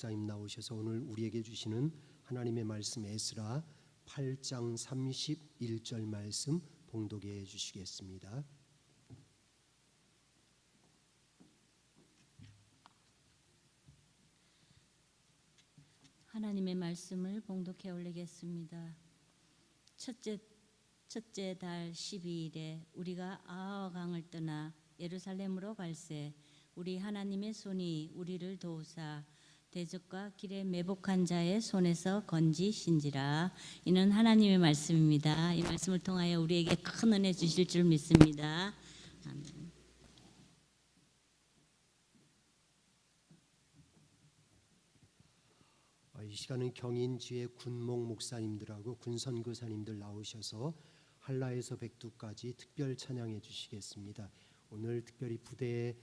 목사님 나오셔서 오늘 우리에게 주시는 하나님의 말씀 에스라 8장 31절 말씀 봉독해 주시겠습니다. 하나님의 말씀을 봉독해 올리겠습니다. 첫째 달 12일에 우리가 아하강을 떠나 예루살렘으로 갈새 우리 하나님의 손이 우리를 도우사 대적과 길에 매복한 자의 손에서 건지신지라. 이는 하나님의 말씀입니다. 이 말씀을 통하여 우리에게 큰 은혜 주실 줄 믿습니다. 아멘. 이 시간은 경인지의 군목 목사님들하고 군선교사님들 나오셔서 한라에서 백두까지 특별 찬양해 주시겠습니다. 오늘 특별히 부대에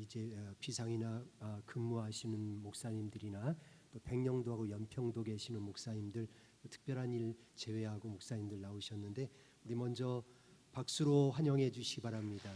이제 비상이나 근무하시는 목사님들이나 또 백령도하고 연평도 계시는 목사님들 특별한 일 제외하고 목사님들 나오셨는데 우리 먼저 박수로 환영해 주시기 바랍니다.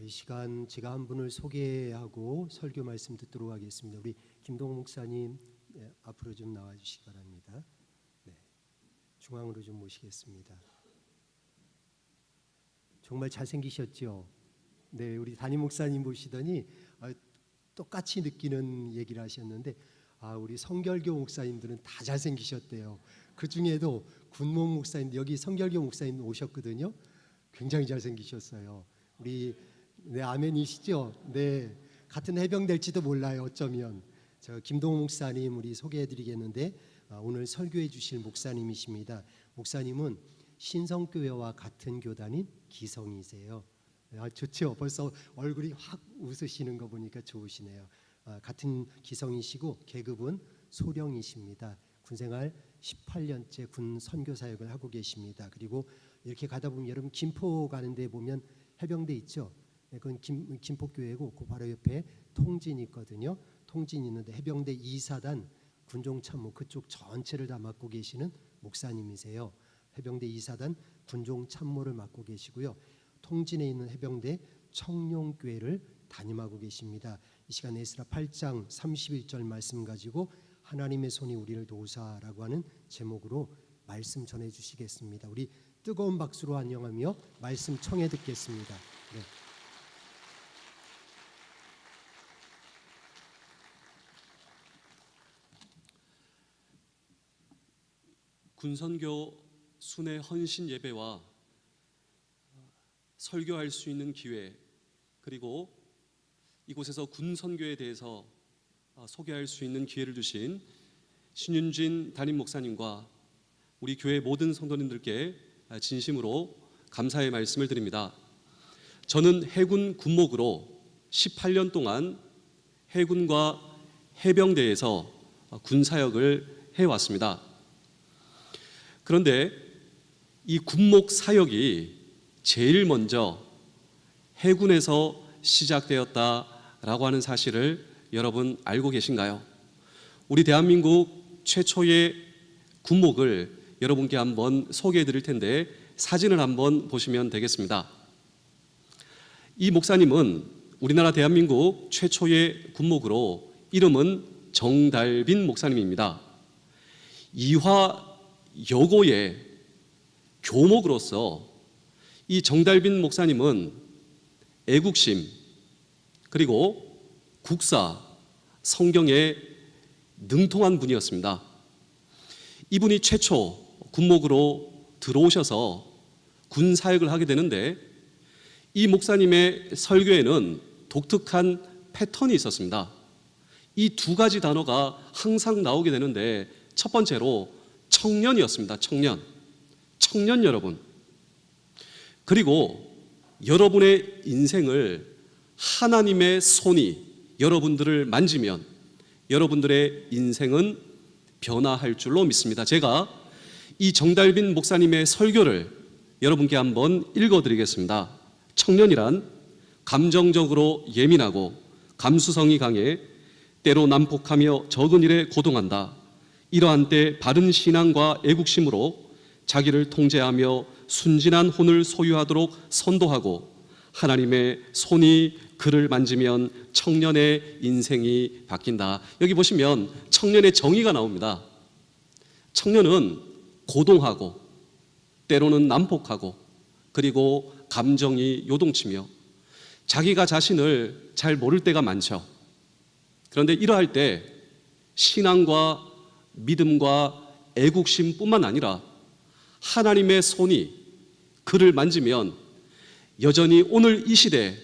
이 시간 제가 한 분을 소개하고 설교 말씀 듣도록 하겠습니다. 우리 김동 목사님 앞으로 좀 나와주시기 바랍니다. 네, 중앙으로 좀 모시겠습니다. 정말 잘생기셨죠? 네, 우리 담임 목사님 보시더니 똑같이 느끼는 얘기를 하셨는데 우리 성결교 목사님들은 다 잘생기셨대요. 그 중에도 군목 목사님, 여기 성결교 목사님 오셨거든요. 굉장히 잘생기셨어요. 우리 아멘이시죠? 네, 같은 해병될지도 몰라요. 어쩌면 저 김동호 목사님 우리 소개해드리겠는데 오늘 설교해 주실 목사님이십니다. 목사님은 신성교회와 같은 교단인 기성이세요. 좋죠. 벌써 얼굴이 확 웃으시는 거 보니까 좋으시네요. 같은 기성이시고 계급은 소령이십니다. 군생활 18년째 군 선교 사역을 하고 계십니다. 그리고 이렇게 가다 보면 여러분 김포 가는데 보면 해병대 있죠. 그건 김포교회고 그 바로 옆에 통진이 있거든요. 통진이 있는데 해병대 2사단 군종참모 그쪽 전체를 다 맡고 계시는 목사님이세요. 해병대 2사단 군종참모를 맡고 계시고요. 통진에 있는 해병대 청룡교회를 담임하고 계십니다. 이 시간 에스라 8장 31절 말씀 가지고 하나님의 손이 우리를 도우사라고 하는 제목으로 말씀 전해 주시겠습니다. 우리 뜨거운 박수로 환영하며 말씀 청해 듣겠습니다. 네. 군선교 순회 헌신 예배와 설교할 수 있는 기회, 그리고 이곳에서 군선교에 대해서 소개할 수 있는 기회를 주신 신윤진 담임 목사님과 우리 교회 모든 성도님들께 진심으로 감사의 말씀을 드립니다. 저는 해군 군목으로 18년 동안 해군과 해병대에서 군사역을 해왔습니다. 그런데 이 군목 사역이 제일 먼저 해군에서 시작되었다라고 하는 사실을 여러분 알고 계신가요? 우리 대한민국 최초의 군목을 여러분께 한번 소개해 드릴 텐데 사진을 한번 보시면 되겠습니다. 이 목사님은 우리나라 대한민국 최초의 군목으로 이름은 정달빈 목사님입니다. 이화 여고의 교목으로서 이 정달빈 목사님은 애국심 그리고 국사, 성경에 능통한 분이었습니다. 이분이 최초 군목으로 들어오셔서 군 사역을 하게 되는데 이 목사님의 설교에는 독특한 패턴이 있었습니다. 이 두 가지 단어가 항상 나오게 되는데 첫 번째로 청년이었습니다. 청년 여러분. 그리고 여러분의 인생을 하나님의 손이 여러분들을 만지면 여러분들의 인생은 변화할 줄로 믿습니다. 제가 이 정달빈 목사님의 설교를 여러분께 한번 읽어드리겠습니다. 청년이란 감정적으로 예민하고 감수성이 강해 때로 난폭하며 적은 일에 고동한다. 이러한 때 바른 신앙과 애국심으로 자기를 통제하며 순진한 혼을 소유하도록 선도하고 하나님의 손이 그를 만지면 청년의 인생이 바뀐다. 여기 보시면 청년의 정의가 나옵니다. 청년은 고동하고 때로는 난폭하고 그리고 감정이 요동치며 자기가 자신을 잘 모를 때가 많죠. 그런데 이러할 때 신앙과 믿음과 애국심뿐만 아니라 하나님의 손이 그를 만지면 여전히 오늘 이 시대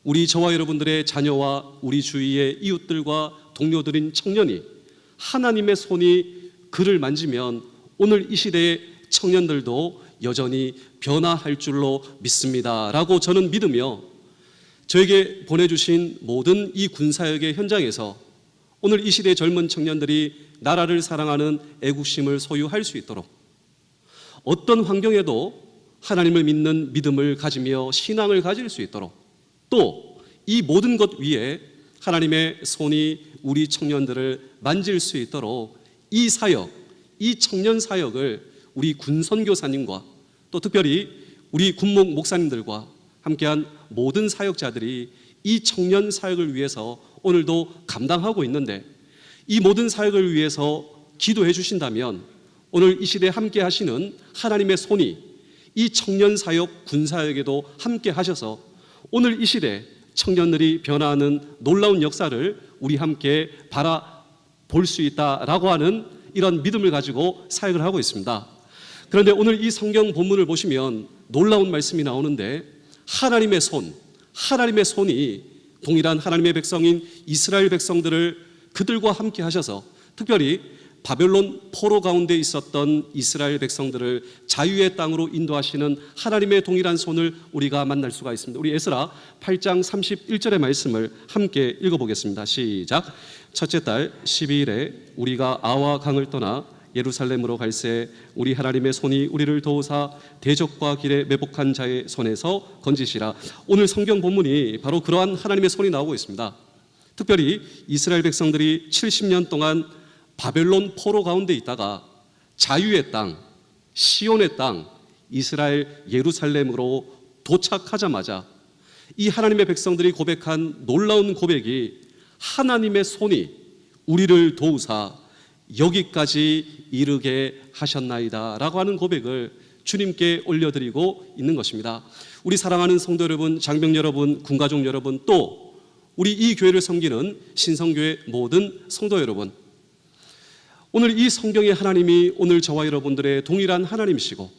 우리 저와 여러분들의 자녀와 우리 주위의 이웃들과 동료들인 청년이 하나님의 손이 그를 만지면 오늘 이 시대의 청년들도 여전히 변화할 줄로 믿습니다 라고 저는 믿으며 저에게 보내주신 모든 이 군사역의 현장에서 오늘 이 시대의 젊은 청년들이 나라를 사랑하는 애국심을 소유할 수 있도록 어떤 환경에도 하나님을 믿는 믿음을 가지며 신앙을 가질 수 있도록 또 이 모든 것 위에 하나님의 손이 우리 청년들을 만질 수 있도록 이 사역, 이 청년 사역을 우리 군선교사님과 또 특별히 우리 군목 목사님들과 함께한 모든 사역자들이 이 청년 사역을 위해서 오늘도 감당하고 있는데, 이 모든 사역을 위해서 기도해 주신다면 오늘 이 시대에 함께 하시는 하나님의 손이 이 청년 사역, 군 사역에도 함께 하셔서 오늘 이 시대 청년들이 변화하는 놀라운 역사를 우리 함께 바라볼 수 있다라고 하는 이런 믿음을 가지고 사역을 하고 있습니다. 그런데 오늘 이 성경 본문을 보시면 놀라운 말씀이 나오는데, 하나님의 손이 동일한 하나님의 백성인 이스라엘 백성들을 그들과 함께 하셔서 특별히 바벨론 포로 가운데 있었던 이스라엘 백성들을 자유의 땅으로 인도하시는 하나님의 동일한 손을 우리가 만날 수가 있습니다. 우리 에스라 8장 31절의 말씀을 함께 읽어보겠습니다. 시작. 첫째 달 12일에 우리가 아와 강을 떠나 예루살렘으로 갈새 우리 하나님의 손이 우리를 도우사 대적과 길에 매복한 자의 손에서 건지시라. 오늘 성경 본문이 바로 그러한 하나님의 손이 나오고 있습니다. 특별히 이스라엘 백성들이 70년 동안 바벨론 포로 가운데 있다가 자유의 땅, 시온의 땅, 이스라엘 예루살렘으로 도착하자마자 이 하나님의 백성들이 고백한 놀라운 고백이 하나님의 손이 우리를 도우사 여기까지 이르게 하셨나이다 라고 하는 고백을 주님께 올려드리고 있는 것입니다. 우리 사랑하는 성도 여러분, 장병 여러분, 군가족 여러분, 또 우리 이 교회를 섬기는 신성교회 모든 성도 여러분, 오늘 이 성경의 하나님이 오늘 저와 여러분들의 동일한 하나님이시고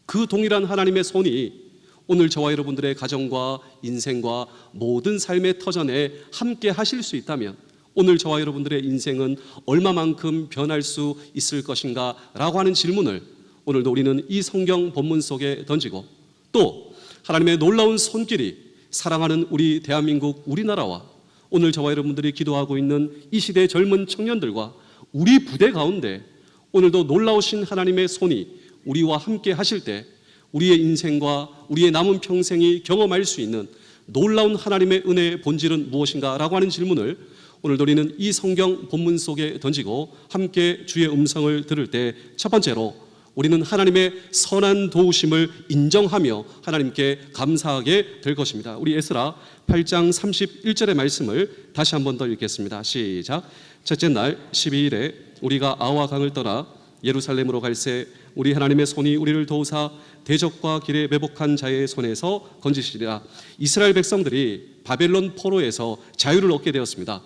그 동일한 하나님의 손이 오늘 저와 여러분들의 가정과 인생과 모든 삶의 터전에 함께 하실 수 있다면 오늘 저와 여러분들의 인생은 얼마만큼 변할 수 있을 것인가 라고 하는 질문을 오늘도 우리는 이 성경 본문 속에 던지고, 또 하나님의 놀라운 손길이 사랑하는 우리 대한민국 우리나라와 오늘 저와 여러분들이 기도하고 있는 이 시대의 젊은 청년들과 우리 부대 가운데 오늘도 놀라우신 하나님의 손이 우리와 함께 하실 때 우리의 인생과 우리의 남은 평생이 경험할 수 있는 놀라운 하나님의 은혜의 본질은 무엇인가 라고 하는 질문을 오늘도 우리는 이 성경 본문 속에 던지고 함께 주의 음성을 들을 때 첫 번째로 우리는 하나님의 선한 도우심을 인정하며 하나님께 감사하게 될 것입니다. 우리 에스라 8장 31절의 말씀을 다시 한 번 더 읽겠습니다. 시작. 첫째 날 12일에 우리가 아와 강을 떠나 예루살렘으로 갈새 우리 하나님의 손이 우리를 도우사 대적과 길에 매복한 자의 손에서 건지시리라. 이스라엘 백성들이 바벨론 포로에서 자유를 얻게 되었습니다.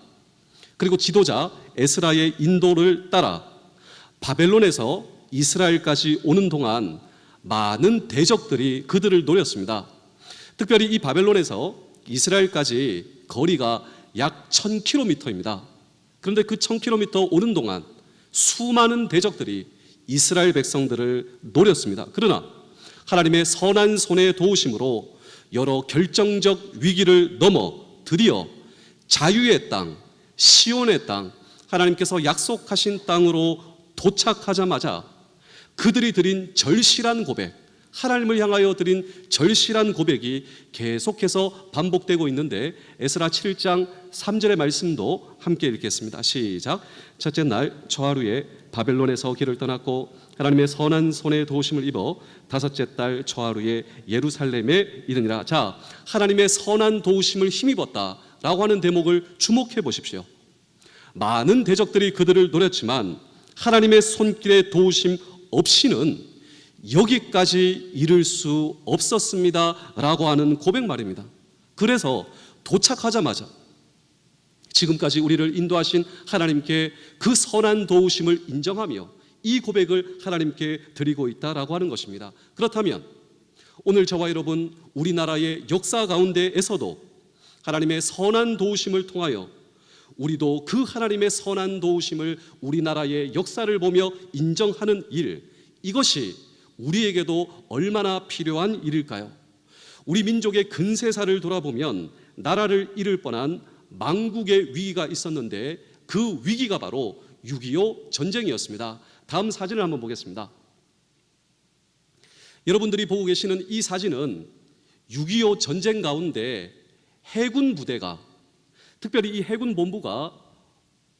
그리고 지도자 에스라의 인도를 따라 바벨론에서 이스라엘까지 오는 동안 많은 대적들이 그들을 노렸습니다. 특별히 이 바벨론에서 이스라엘까지 거리가 약 1000km입니다. 그런데 그 1000km 오는 동안 수많은 대적들이 이스라엘 백성들을 노렸습니다. 그러나 하나님의 선한 손의 도우심으로 여러 결정적 위기를 넘어 드디어 자유의 땅, 시온의 땅, 하나님께서 약속하신 땅으로 도착하자마자 그들이 드린 절실한 고백, 하나님을 향하여 드린 절실한 고백이 계속해서 반복되고 있는데, 에스라 7장 3절의 말씀도 함께 읽겠습니다. 시작. 첫째 날 초하루에 바벨론에서 길을 떠났고 하나님의 선한 손의 도우심을 입어 다섯째 달 초하루에 예루살렘에 이르니라. 자, 하나님의 선한 도우심을 힘입었다라고 하는 대목을 주목해 보십시오. 많은 대적들이 그들을 노렸지만 하나님의 손길의 도우심 없이는 여기까지 이를 수 없었습니다 라고 하는 고백 말입니다. 그래서 도착하자마자 지금까지 우리를 인도하신 하나님께 그 선한 도우심을 인정하며 이 고백을 하나님께 드리고 있다라고 하는 것입니다. 그렇다면 오늘 저와 여러분, 우리나라의 역사 가운데에서도 하나님의 선한 도우심을 통하여 우리도 그 하나님의 선한 도우심을 우리나라의 역사를 보며 인정하는 일, 이것이 우리에게도 얼마나 필요한 일일까요? 우리 민족의 근세사를 돌아보면 나라를 잃을 뻔한 망국의 위기가 있었는데 그 위기가 바로 6.25 전쟁이었습니다. 다음 사진을 한번 보겠습니다. 여러분들이 보고 계시는 이 사진은 6.25 전쟁 가운데 해군 부대가, 특별히 이 해군 본부가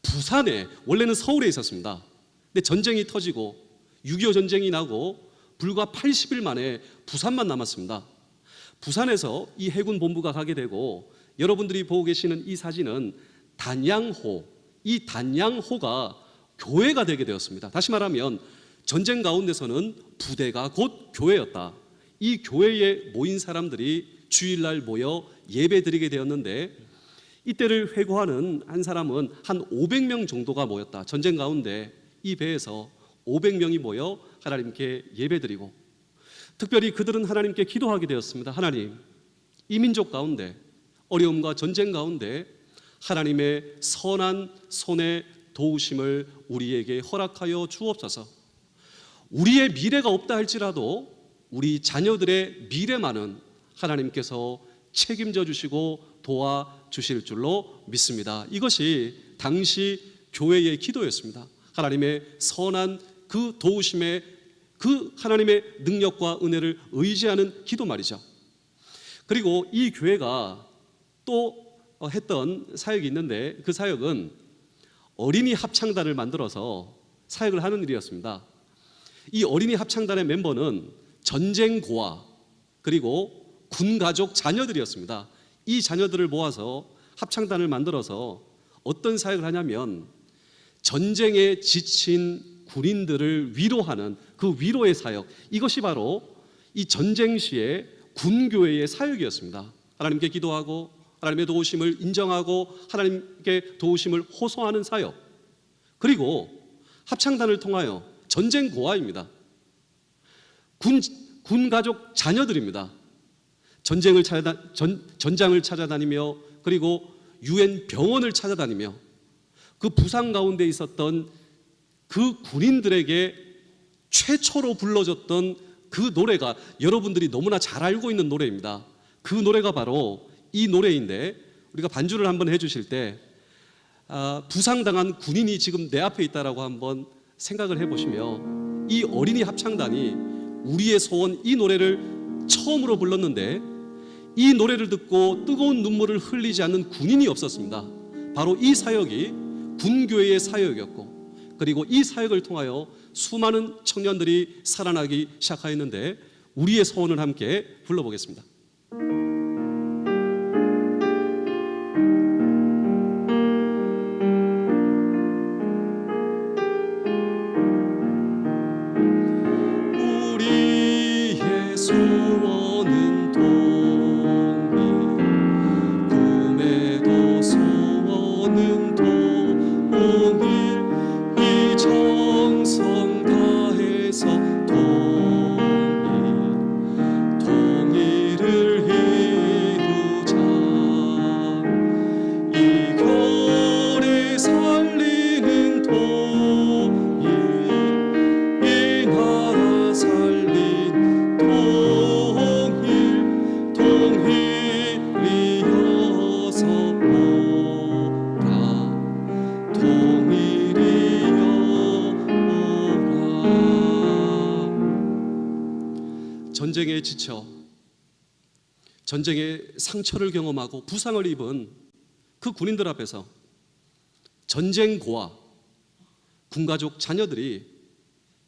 부산에, 원래는 서울에 있었습니다. 근데 전쟁이 터지고 6.25 전쟁이 나고 불과 80일 만에 부산만 남았습니다. 부산에서 이 해군 본부가 가게 되고 여러분들이 보고 계시는 이 사진은 단양호, 이 단양호가 교회가 되게 되었습니다. 다시 말하면 전쟁 가운데서는 부대가 곧 교회였다. 이 교회에 모인 사람들이 주일날 모여 예배 드리게 되었는데 이때를 회고하는 한 사람은 한 500명 정도가 모였다. 전쟁 가운데 이 배에서 500명이 모여 하나님께 예배드리고 특별히 그들은 하나님께 기도하게 되었습니다. 하나님, 이 민족 가운데 어려움과 전쟁 가운데 하나님의 선한 손의 도우심을 우리에게 허락하여 주옵소서. 우리의 미래가 없다 할지라도 우리 자녀들의 미래만은 하나님께서 책임져 주시고 도와주실 줄로 믿습니다. 이것이 당시 교회의 기도였습니다. 하나님의 선한 그 도우심의 그 하나님의 능력과 은혜를 의지하는 기도 말이죠. 그리고 이 교회가 또 했던 사역이 있는데 그 사역은 어린이 합창단을 만들어서 사역을 하는 일이었습니다. 이 어린이 합창단의 멤버는 전쟁 고아 그리고 군 가족 자녀들이었습니다. 이 자녀들을 모아서 합창단을 만들어서 어떤 사역을 하냐면 전쟁에 지친 군인들을 위로하는 그 위로의 사역, 이것이 바로 이 전쟁 시의 군교회의 사역이었습니다. 하나님께 기도하고 하나님의 도우심을 인정하고 하나님께 도우심을 호소하는 사역, 그리고 합창단을 통하여 전쟁 고아입니다. 군 가족 자녀들입니다. 전장을 찾아다니며 그리고 유엔 병원을 찾아다니며 그 부상 가운데 있었던 그 군인들에게 최초로 불러줬던 그 노래가 여러분들이 너무나 잘 알고 있는 노래입니다. 그 노래가 바로 이 노래인데 우리가 반주를 한번 해주실 때 부상당한 군인이 지금 내 앞에 있다라고 한번 생각을 해보시며 이 어린이 합창단이 우리의 소원 이 노래를 처음으로 불렀는데 이 노래를 듣고 뜨거운 눈물을 흘리지 않는 군인이 없었습니다. 바로 이 사역이 군교회의 사역이었고 그리고 이 사역을 통하여 수많은 청년들이 살아나기 시작하였는데 우리의 소원을 함께 불러보겠습니다. 우리의 소원은 동일, 꿈에도 소원은 동일, 이 정성 다해서 통일을 이루자. 이 결에 살리는 통일, 이 나라 살린 통일이어서 오라, 통일이여 오라. 전쟁에 지쳐 전쟁의 상처를 경험하고 부상을 입은 그 군인들 앞에서 전쟁 고아 군가족 자녀들이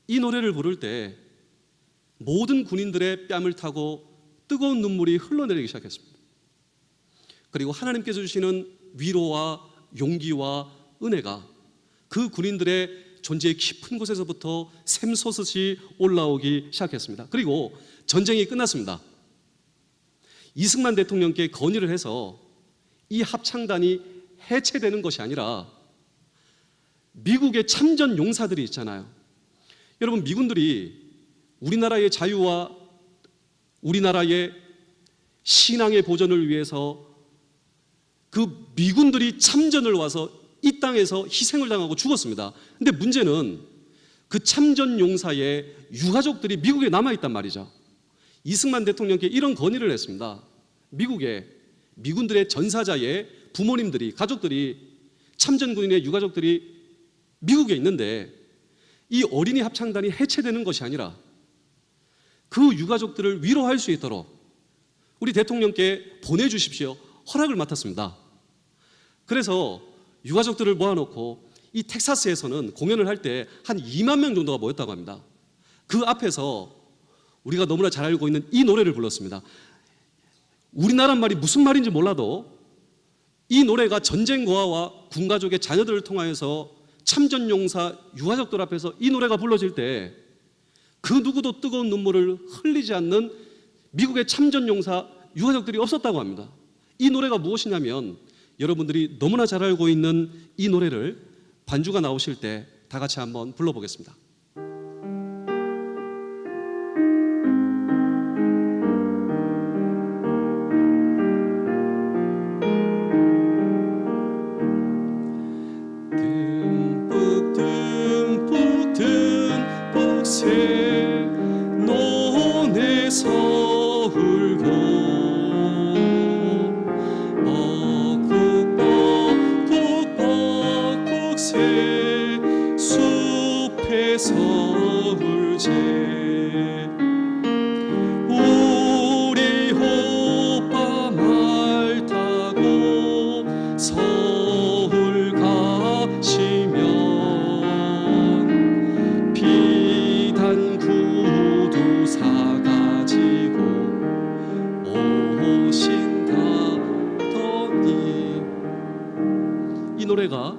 이 노래를 부를 때 모든 군인들의 뺨을 타고 뜨거운 눈물이 흘러내리기 시작했습니다. 그리고 하나님께서 주시는 위로와 용기와 은혜가 그 군인들의 존재의 깊은 곳에서부터 샘솟듯이 올라오기 시작했습니다. 그리고 전쟁이 끝났습니다. 이승만 대통령께 건의를 해서 이 합창단이 해체되는 것이 아니라 미국의 참전 용사들이 있잖아요. 여러분, 미군들이 우리나라의 자유와 우리나라의 신앙의 보존을 위해서 그 미군들이 참전을 와서 이 땅에서 희생을 당하고 죽었습니다. 근데 문제는 그 참전 용사의 유가족들이 미국에 남아있단 말이죠. 이승만 대통령께 이런 건의를 했습니다. 미국의 미군들의 전사자의 부모님들이, 가족들이, 참전군인의 유가족들이 미국에 있는데 이 어린이 합창단이 해체되는 것이 아니라 그 유가족들을 위로할 수 있도록 우리 대통령께 보내주십시오. 허락을 맡았습니다. 그래서 유가족들을 모아놓고 이 텍사스에서는 공연을 할 때 한 2만 명 정도가 모였다고 합니다. 그 앞에서 우리가 너무나 잘 알고 있는 이 노래를 불렀습니다. 우리나라 말이 무슨 말인지 몰라도 이 노래가 전쟁고아와 군가족의 자녀들을 통하여서 참전용사 유가족들 앞에서 이 노래가 불러질 때 그 누구도 뜨거운 눈물을 흘리지 않는 미국의 참전용사 유가족들이 없었다고 합니다. 이 노래가 무엇이냐면 여러분들이 너무나 잘 알고 있는 이 노래를 반주가 나오실 때 다 같이 한번 불러보겠습니다. 듬뿍 듬뿍 새 논에서 울고 벅벅 새 숲에서 울제 우리 오빠 말 타고 서울 가시면 비단 구두 사가지고 오신다더니 이 노래가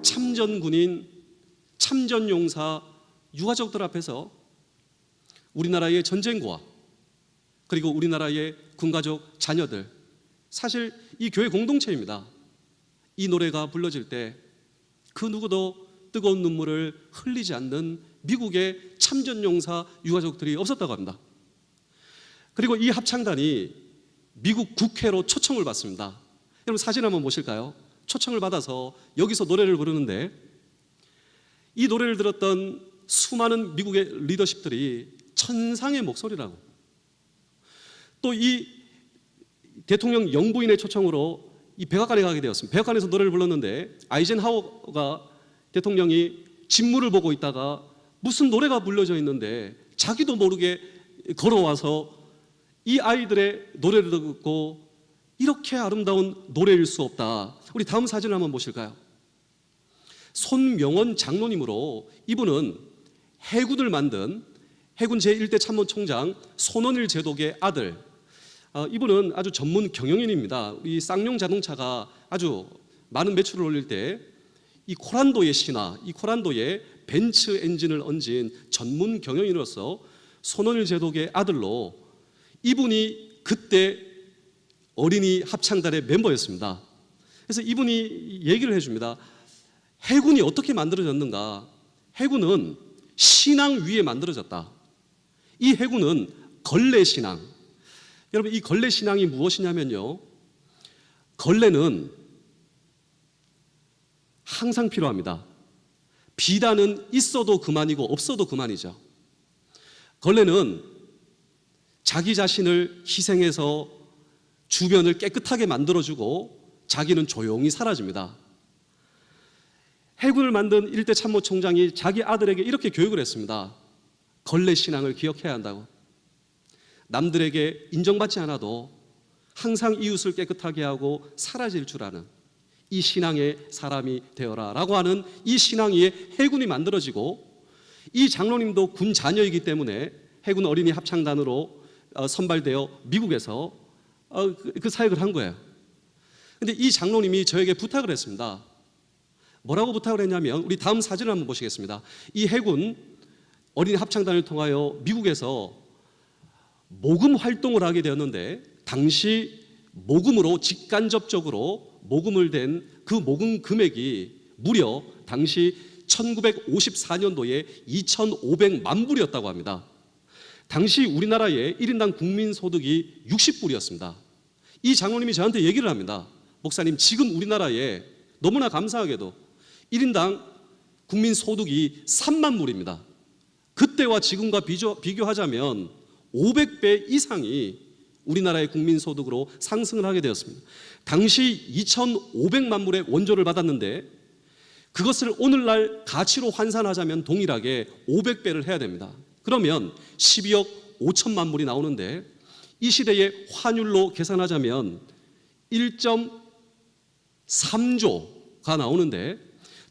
참전군인 참전용사 유가족들 앞에서 우리나라의 전쟁고아 그리고 우리나라의 군가족 자녀들 사실 이 교회 공동체입니다. 이 노래가 불러질 때 그 누구도 뜨거운 눈물을 흘리지 않는 미국의 참전용사 유가족들이 없었다고 합니다. 그리고 이 합창단이 미국 국회로 초청을 받습니다. 여러분 사진 한번 보실까요? 초청을 받아서 여기서 노래를 부르는데 이 노래를 들었던 수많은 미국의 리더십들이 천상의 목소리라고 또 이 대통령 영부인의 초청으로 이 백악관에 가게 되었습니다. 백악관에서 노래를 불렀는데 아이젠하워가 대통령이 진무를 보고 있다가 무슨 노래가 불려져 있는데 자기도 모르게 걸어와서 이 아이들의 노래를 듣고 이렇게 아름다운 노래일 수 없다. 우리 다음 사진을 한번 보실까요? 손명원 장로님으로 이분은 해군을 만든 해군 제1대 참모총장 손원일 제독의 아들 이분은 아주 전문 경영인입니다. 이 쌍용 자동차가 아주 많은 매출을 올릴 때 이 코란도의 신화, 이 코란도의 벤츠 엔진을 얹은 전문 경영인으로서 손원일 제독의 아들로 이분이 그때 어린이 합창단의 멤버였습니다. 그래서 이분이 얘기를 해줍니다. 해군이 어떻게 만들어졌는가? 해군은 신앙 위에 만들어졌다. 이 해군은 걸레신앙. 여러분 이 걸레신앙이 무엇이냐면요. 걸레는 항상 필요합니다. 비단은 있어도 그만이고 없어도 그만이죠. 걸레는 자기 자신을 희생해서 주변을 깨끗하게 만들어주고 자기는 조용히 사라집니다. 해군을 만든 1대 참모총장이 자기 아들에게 이렇게 교육을 했습니다. 걸레 신앙을 기억해야 한다고. 남들에게 인정받지 않아도 항상 이웃을 깨끗하게 하고 사라질 줄 아는 이 신앙의 사람이 되어라 라고 하는 이 신앙 위에 해군이 만들어지고 이 장로님도 군 자녀이기 때문에 해군 어린이 합창단으로 선발되어 미국에서 그 사역을 한 거예요. 근데 이 장로님이 저에게 부탁을 했습니다. 뭐라고 부탁을 했냐면 우리 다음 사진을 한번 보시겠습니다. 이 해군 어린이 합창단을 통하여 미국에서 모금 활동을 하게 되었는데 당시 모금으로 직간접적으로 모금을 된 그 모금 금액이 무려 당시 1954년도에 2,500만 불이었다고 합니다. 당시 우리나라의 1인당 국민소득이 60불이었습니다. 이 장로님이 저한테 얘기를 합니다. 목사님 지금 우리나라에 너무나 감사하게도 1인당 국민소득이 3만 불입니다. 그때와 지금과 비교하자면 500배 이상이 우리나라의 국민소득으로 상승을 하게 되었습니다. 당시 2,500만 불의 원조를 받았는데 그것을 오늘날 가치로 환산하자면 동일하게 500배를 해야 됩니다. 그러면 12억 5천만 불이 나오는데 이 시대의 환율로 계산하자면 1.3조가 나오는데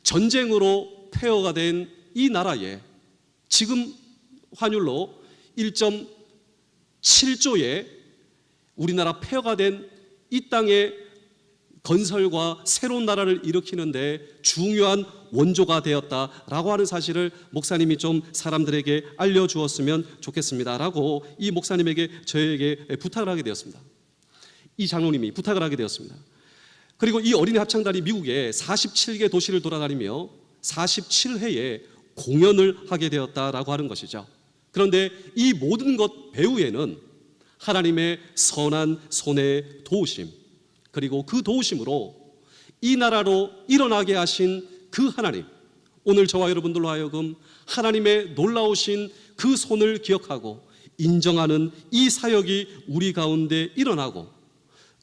전쟁으로 폐허가 된 이 나라에 지금 환율로 1.7조의 우리나라 폐허가 된 이 땅의 건설과 새로운 나라를 일으키는데 중요한 원조가 되었다라고 하는 사실을 목사님이 좀 사람들에게 알려주었으면 좋겠습니다라고 이 목사님에게 저에게 부탁을 하게 되었습니다. 이 장로님이 부탁을 하게 되었습니다. 그리고 이 어린이 합창단이 미국의 47개 도시를 돌아다니며 47회의 공연을 하게 되었다라고 하는 것이죠. 그런데 이 모든 것 배후에는 하나님의 선한 손의 도우심, 그리고 그 도우심으로 이 나라로 일어나게 하신 그 하나님, 오늘 저와 여러분들로 하여금 하나님의 놀라우신 그 손을 기억하고 인정하는 이 사역이 우리 가운데 일어나고,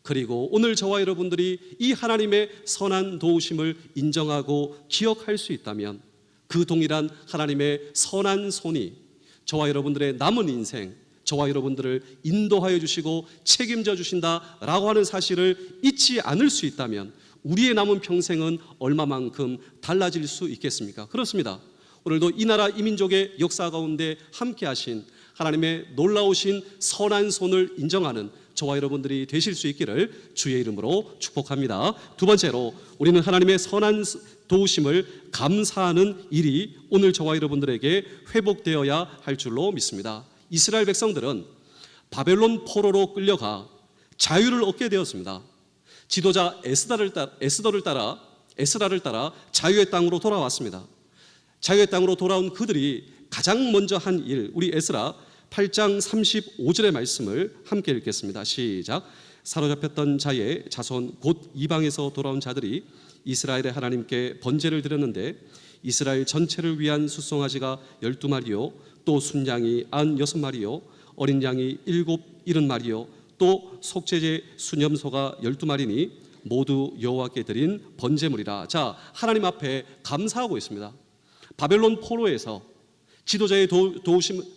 그리고 오늘 저와 여러분들이 이 하나님의 선한 도우심을 인정하고 기억할 수 있다면 그 동일한 하나님의 선한 손이 저와 여러분들의 남은 인생, 저와 여러분들을 인도하여 주시고 책임져 주신다라고 하는 사실을 잊지 않을 수 있다면 우리의 남은 평생은 얼마만큼 달라질 수 있겠습니까? 그렇습니다. 오늘도 이 나라 이 민족의 역사 가운데 함께 하신 하나님의 놀라우신 선한 손을 인정하는 저와 여러분들이 되실 수 있기를 주의 이름으로 축복합니다. 두 번째로 우리는 하나님의 선한 도우심을 감사하는 일이 오늘 저와 여러분들에게 회복되어야 할 줄로 믿습니다. 이스라엘 백성들은 바벨론 포로로 끌려가 자유를 얻게 되었습니다. 지도자 에스라를 따라 자유의 땅으로 돌아왔습니다. 자유의 땅으로 돌아온 그들이 가장 먼저 한 일, 우리 에스라 8장 35절의 말씀을 함께 읽겠습니다. 시작. 사로잡혔던 자의 자손 곧 이방에서 돌아온 자들이 이스라엘의 하나님께 번제를 드렸는데 이스라엘 전체를 위한 숫송아지가 12마리요 또 순양이 96마리요 어린 양이 70마리요 또 속죄제 수념소가 12마리니 모두 여호와께 드린 번제물이라. 자, 하나님 앞에 감사하고 있습니다. 바벨론 포로에서 지도자의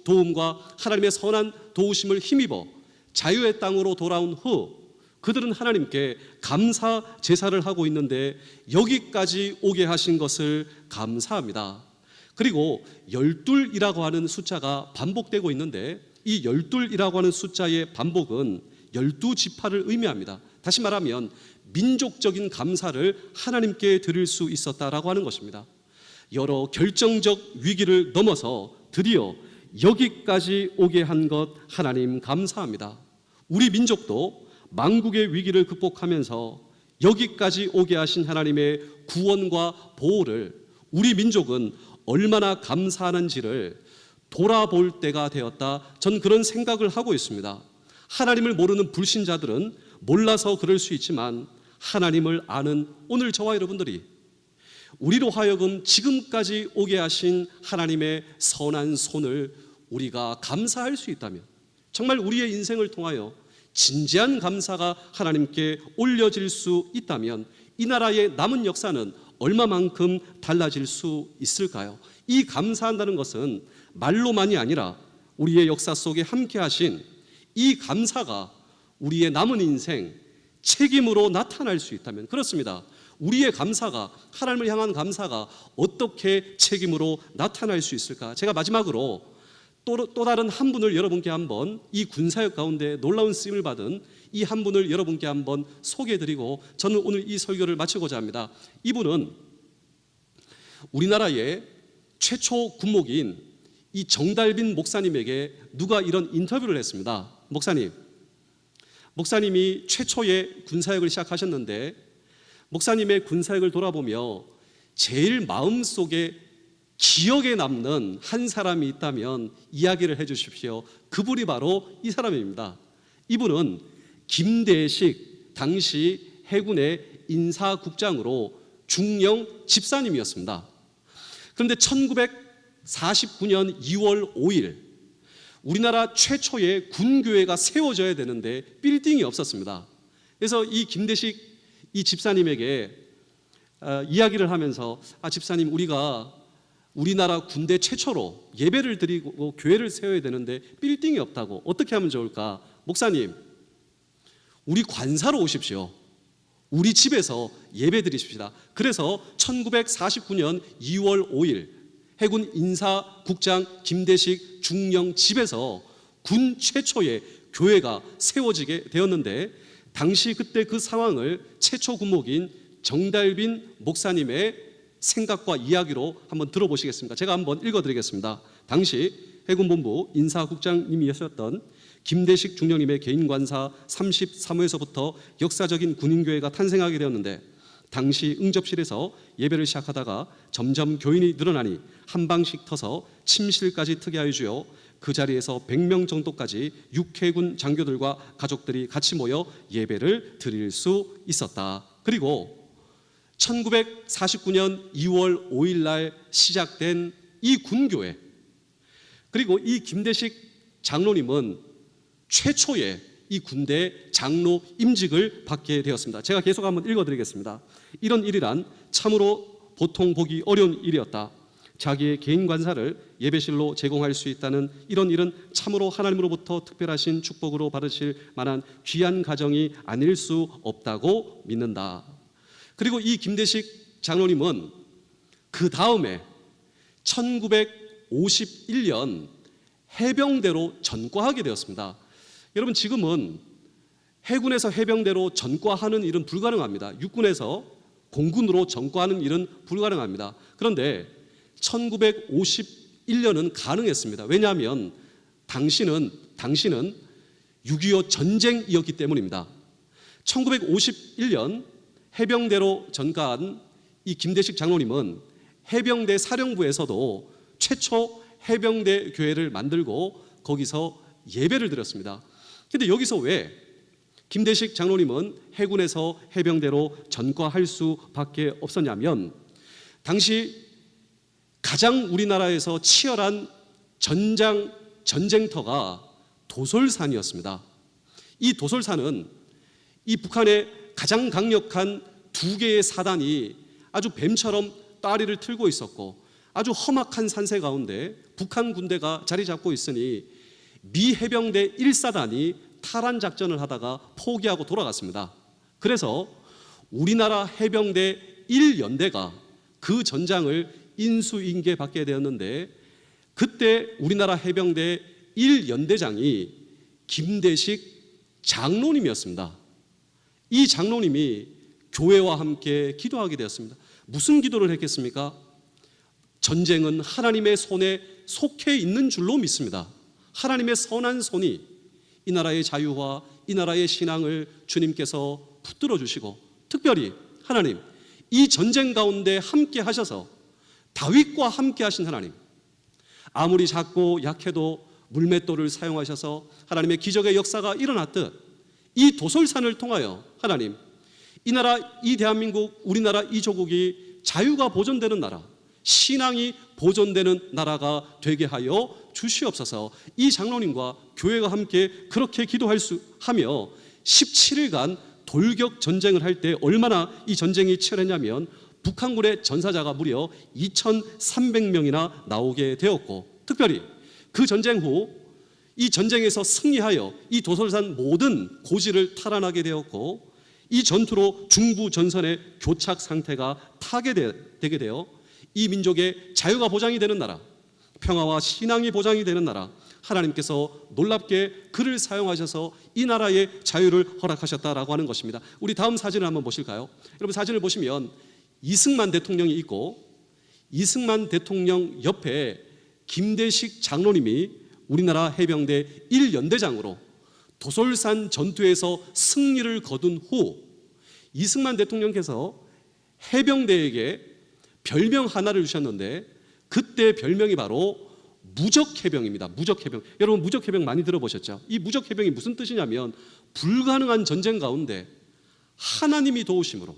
도움과 하나님의 선한 도우심을 힘입어 자유의 땅으로 돌아온 후 그들은 하나님께 감사 제사를 하고 있는데 여기까지 오게 하신 것을 감사합니다. 그리고 12이라고 하는 숫자가 반복되고 있는데 이 12이라고 하는 숫자의 반복은 12지파를 의미합니다. 다시 말하면 민족적인 감사를 하나님께 드릴 수 있었다라고 하는 것입니다. 여러 결정적 위기를 넘어서 드디어 여기까지 오게 한 것 하나님 감사합니다. 우리 민족도 만국의 위기를 극복하면서 여기까지 오게 하신 하나님의 구원과 보호를 우리 민족은 얼마나 감사하는지를 돌아볼 때가 되었다. 전 그런 생각을 하고 있습니다. 하나님을 모르는 불신자들은 몰라서 그럴 수 있지만 하나님을 아는 오늘 저와 여러분들이 우리로 하여금 지금까지 오게 하신 하나님의 선한 손을 우리가 감사할 수 있다면 정말 우리의 인생을 통하여 진지한 감사가 하나님께 올려질 수 있다면 이 나라의 남은 역사는 얼마만큼 달라질 수 있을까요? 이 감사한다는 것은 말로만이 아니라 우리의 역사 속에 함께 하신 이 감사가 우리의 남은 인생 책임으로 나타날 수 있다면 그렇습니다. 우리의 감사가 하나님을 향한 감사가 어떻게 책임으로 나타날 수 있을까? 제가 마지막으로 또 다른 한 분을 여러분께 한번 이 군사역 가운데 놀라운 쓰임을 받은 이 한 분을 여러분께 한번 소개해드리고 저는 오늘 이 설교를 마치고자 합니다. 이분은 우리나라의 최초 군목인 이 정달빈 목사님에게 누가 이런 인터뷰를 했습니다. 목사님이 최초의 군사역을 시작하셨는데 목사님의 군사역을 돌아보며 제일 마음속에 기억에 남는 한 사람이 있다면 이야기를 해 주십시오. 그분이 바로 이 사람입니다. 이분은 김대식 당시 해군의 인사국장으로 중령 집사님이었습니다. 그런데 1949년 2월 5일 우리나라 최초의 군교회가 세워져야 되는데 빌딩이 없었습니다. 그래서 이 김대식 이 집사님에게 이야기를 하면서 집사님 우리가 우리나라 군대 최초로 예배를 드리고 교회를 세워야 되는데 빌딩이 없다고 어떻게 하면 좋을까? 목사님 우리 관사로 오십시오. 우리 집에서 예배 드리십시다. 그래서 1949년 2월 5일 해군 인사국장 김대식 중령 집에서 군 최초의 교회가 세워지게 되었는데, 당시 그때 그 상황을 최초 군목인 정달빈 목사님의 생각과 이야기로 한번 들어보시겠습니까? 제가 한번 읽어드리겠습니다. 당시 해군본부 인사국장님이셨던 김대식 중령님의 개인관사 33호에서부터 역사적인 군인교회가 탄생하게 되었는데, 당시 응접실에서 예배를 시작하다가 점점 교인이 늘어나니 한 방씩 터서 침실까지 트게 하여 주어 그 자리에서 100명 정도까지 육해군 장교들과 가족들이 같이 모여 예배를 드릴 수 있었다. 그리고 1949년 2월 5일 날 시작된 이 군교회, 그리고 이 김대식 장로님은 최초의 이 군대 장로 임직을 받게 되었습니다. 제가 계속 한번 읽어드리겠습니다. 이런 일이란 참으로 보통 보기 어려운 일이었다. 자기의 개인 관사를 예배실로 제공할 수 있다는 이런 일은 참으로 하나님으로부터 특별하신 축복으로 받으실 만한 귀한 가정이 아닐 수 없다고 믿는다. 그리고 이 김대식 장로님은 그 다음에 1951년 해병대로 전과하게 되었습니다. 여러분, 지금은 해군에서 해병대로 전과하는 일은 불가능합니다. 육군에서 공군으로 전과하는 일은 불가능합니다. 그런데 1951년은 가능했습니다. 왜냐하면 당시는 6.25 전쟁이었기 때문입니다. 1951년 해병대로 전가한 이 김대식 장로님은 해병대 사령부에서도 최초 해병대 교회를 만들고 거기서 예배를 드렸습니다. 근데 여기서 왜 김대식 장로님은 해군에서 해병대로 전과할 수밖에 없었냐면, 당시 가장 우리나라에서 치열한 전쟁터가 도솔산이었습니다. 이 도솔산은 이 북한의 가장 강력한 두 개의 사단이 아주 뱀처럼 따리를 틀고 있었고, 아주 험악한 산세 가운데 북한 군대가 자리 잡고 있으니 미 해병대 1사단이 탈환 작전을 하다가 포기하고 돌아갔습니다. 그래서 우리나라 해병대 1연대가 그 전장을 인수인계 받게 되었는데, 그때 우리나라 해병대 1연대장이 김대식 장로님이었습니다. 이 장로님이 교회와 함께 기도하게 되었습니다. 무슨 기도를 했겠습니까? 전쟁은 하나님의 손에 속해 있는 줄로 믿습니다. 하나님의 선한 손이 이 나라의 자유와 이 나라의 신앙을 주님께서 붙들어 주시고, 특별히 하나님, 이 전쟁 가운데 함께 하셔서 다윗과 함께 하신 하나님, 아무리 작고 약해도 물맷돌을 사용하셔서 하나님의 기적의 역사가 일어났듯 이 도솔산을 통하여 하나님, 이 나라, 이 대한민국, 우리나라 이 조국이 자유가 보존되는 나라, 신앙이 보존되는 나라가 되게 하여 주시옵소서. 이 장로님과 교회가 함께 그렇게 기도할 수 하며 17일간 돌격 전쟁을 할 때 얼마나 이 전쟁이 치열했냐면, 북한군의 전사자가 무려 2,300명이나 나오게 되었고, 특별히 그 전쟁 후 이 전쟁에서 승리하여 이 도솔산 모든 고지를 탈환하게 되었고, 이 전투로 중부 전선의 교착 상태가 되게 되어 이 민족의 자유가 보장이 되는 나라, 평화와 신앙이 보장이 되는 나라, 하나님께서 놀랍게 그를 사용하셔서 이 나라의 자유를 허락하셨다라고 하는 것입니다. 우리 다음 사진을 한번 보실까요? 여러분, 사진을 보시면 이승만 대통령이 있고, 이승만 대통령 옆에 김대식 장로님이 우리나라 해병대 1연대장으로 도솔산 전투에서 승리를 거둔 후 이승만 대통령께서 해병대에게 별명 하나를 주셨는데, 그때 별명이 바로 무적해병입니다. 무적해병. 여러분, 무적해병 많이 들어보셨죠? 이 무적해병이 무슨 뜻이냐면, 불가능한 전쟁 가운데 하나님이 도우심으로,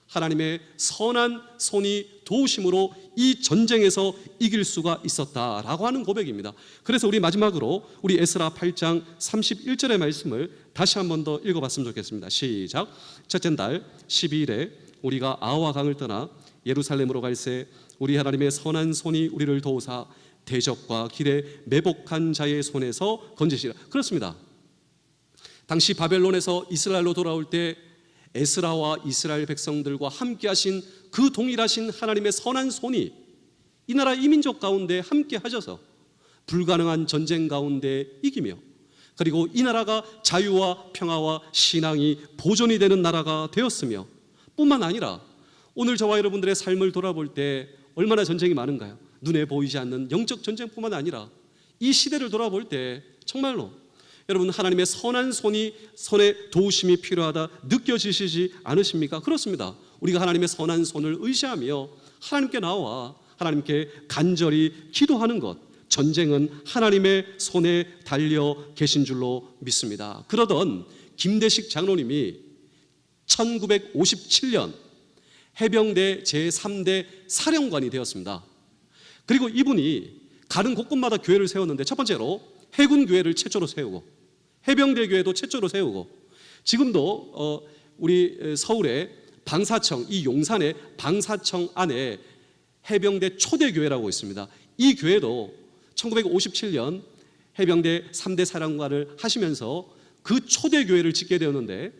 하나님의 선한 손이 도우심으로 이 전쟁에서 이길 수가 있었다라고 하는 고백입니다. 그래서 우리 마지막으로 우리 에스라 8장 31절의 말씀을 다시 한 번 더 읽어봤으면 좋겠습니다. 시작. 첫째 달 12일에 우리가 아와 강을 떠나 예루살렘으로 갈새 우리 하나님의 선한 손이 우리를 도우사 대적과 길에 매복한 자의 손에서 건지시라. 그렇습니다. 당시 바벨론에서 이스라엘로 돌아올 때 에스라와 이스라엘 백성들과 함께 하신 그 동일하신 하나님의 선한 손이 이 나라 이민족 가운데 함께 하셔서 불가능한 전쟁 가운데 이기며, 그리고 이 나라가 자유와 평화와 신앙이 보존이 되는 나라가 되었으며, 뿐만 아니라 오늘 저와 여러분들의 삶을 돌아볼 때 얼마나 전쟁이 많은가요? 눈에 보이지 않는 영적 전쟁뿐만 아니라 이 시대를 돌아볼 때 정말로 여러분, 하나님의 선한 손의 도우심이 필요하다 느껴지시지 않으십니까? 그렇습니다. 우리가 하나님의 선한 손을 의지하며 하나님께 나와 하나님께 간절히 기도하는 것, 전쟁은 하나님의 손에 달려 계신 줄로 믿습니다. 그러던 김대식 장로님이 1957년 해병대 제3대 사령관이 되었습니다. 그리고 이분이 가는 곳곳마다 교회를 세웠는데, 첫 번째로 해군 교회를 최초로 세우고, 해병대 교회도 최초로 세우고, 지금도 우리 서울의 방사청, 이 용산의 방사청 안에 해병대 초대교회라고 있습니다. 이 교회도 1957년 해병대 3대 사령관을 하시면서 그 초대교회를 짓게 되었는데,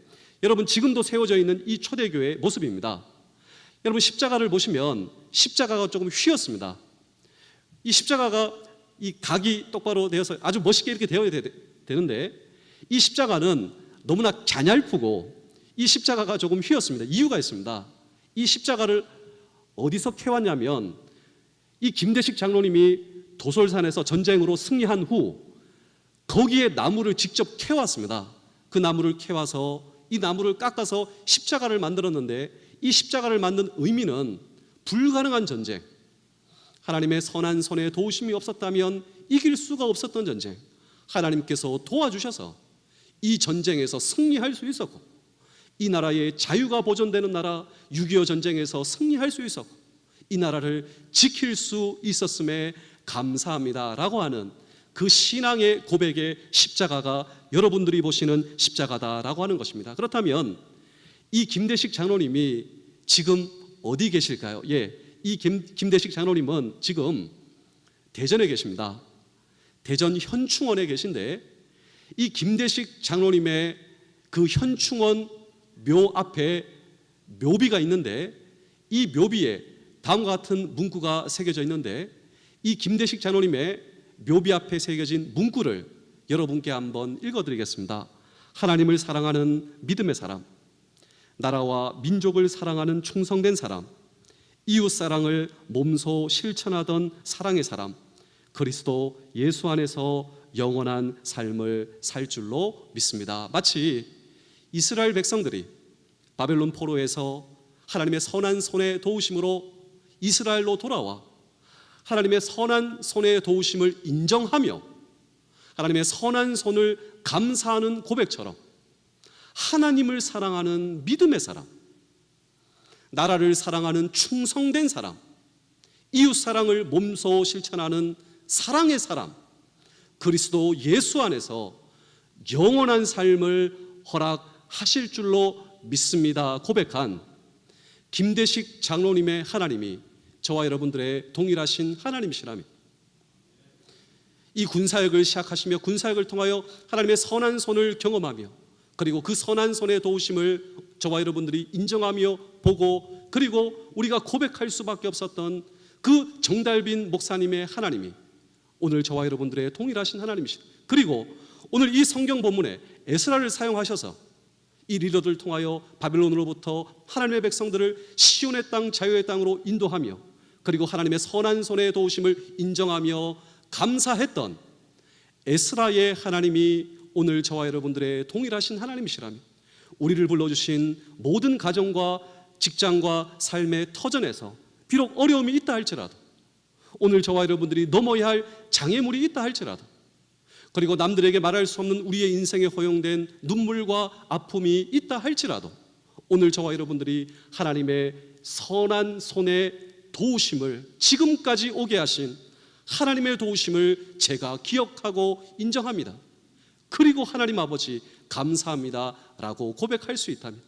여러분 지금도 세워져 있는 이 초대교회의 모습입니다. 여러분 십자가를 보시면 십자가가 조금 휘었습니다. 이 십자가가 이 각이 똑바로 되어서 아주 멋있게 이렇게 되어야 되는데, 이 십자가는 너무나 갸냘프고 이 십자가가 조금 휘었습니다. 이유가 있습니다. 이 십자가를 어디서 캐왔냐면, 이 김대식 장로님이 도솔산에서 전쟁으로 승리한 후 거기에 나무를 직접 캐왔습니다. 그 나무를 캐와서 이 나무를 깎아서 십자가를 만들었는데, 이 십자가를 만든 의미는 불가능한 전쟁, 하나님의 선한 손에 도우심이 없었다면 이길 수가 없었던 전쟁, 하나님께서 도와주셔서 이 전쟁에서 승리할 수 있었고, 이 나라의 자유가 보존되는 나라 6.25 전쟁에서 승리할 수 있었고, 이 나라를 지킬 수 있었음에 감사합니다라고 하는 그 신앙의 고백의 십자가가 여러분들이 보시는 십자가다라고 하는 것입니다. 그렇다면 이 김대식 장로님이 지금 어디 계실까요? 이 김대식 장로님은 지금 대전에 계십니다. 대전 현충원에 계신데, 이 김대식 장로님의 그 현충원 묘 앞에 묘비가 있는데, 이 묘비에 다음과 같은 문구가 새겨져 있는데, 이 김대식 장로님의 묘비 앞에 새겨진 문구를 여러분께 한번 읽어드리겠습니다. 하나님을 사랑하는 믿음의 사람, 나라와 민족을 사랑하는 충성된 사람, 이웃 사랑을 몸소 실천하던 사랑의 사람, 그리스도 예수 안에서 영원한 삶을 살 줄로 믿습니다. 마치 이스라엘 백성들이 바벨론 포로에서 하나님의 선한 손의 도우심으로 이스라엘로 돌아와 하나님의 선한 손의 도우심을 인정하며 하나님의 선한 손을 감사하는 고백처럼, 하나님을 사랑하는 믿음의 사람, 나라를 사랑하는 충성된 사람, 이웃 사랑을 몸소 실천하는 사랑의 사람, 그리스도 예수 안에서 영원한 삶을 허락하실 줄로 믿습니다 고백한 김대식 장로님의 하나님이 저와 여러분들의 동일하신 하나님이시라며, 이 군사역을 시작하시며 군사역을 통하여 하나님의 선한 손을 경험하며, 그리고 그 선한 손의 도우심을 저와 여러분들이 인정하며 보고, 그리고 우리가 고백할 수밖에 없었던 그 정달빈 목사님의 하나님이 오늘 저와 여러분들의 동일하신 하나님이시다. 그리고 오늘 이 성경 본문에 에스라를 사용하셔서 이 리더들을 통하여 바벨론으로부터 하나님의 백성들을 시온의 땅, 자유의 땅으로 인도하며, 그리고 하나님의 선한 손의 도우심을 인정하며 감사했던 에스라의 하나님이 오늘 저와 여러분들의 동일하신 하나님이시라며, 우리를 불러주신 모든 가정과 직장과 삶의 터전에서 비록 어려움이 있다 할지라도, 오늘 저와 여러분들이 넘어야 할 장애물이 있다 할지라도, 그리고 남들에게 말할 수 없는 우리의 인생에 허용된 눈물과 아픔이 있다 할지라도, 오늘 저와 여러분들이 하나님의 선한 손의 도우심을, 지금까지 오게 하신 하나님의 도우심을 제가 기억하고 인정합니다. 그리고 하나님 아버지 감사합니다 라고 고백할 수 있다면,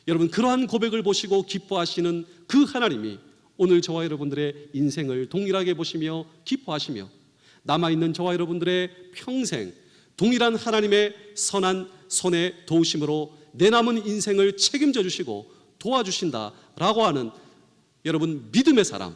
여러분 그러한 고백을 보시고 기뻐하시는 그 하나님이 오늘 저와 여러분들의 인생을 동일하게 보시며 기뻐하시며, 남아있는 저와 여러분들의 평생 동일한 하나님의 선한 손의 도우심으로 내 남은 인생을 책임져 주시고 도와주신다라고 하는 여러분 믿음의 사람,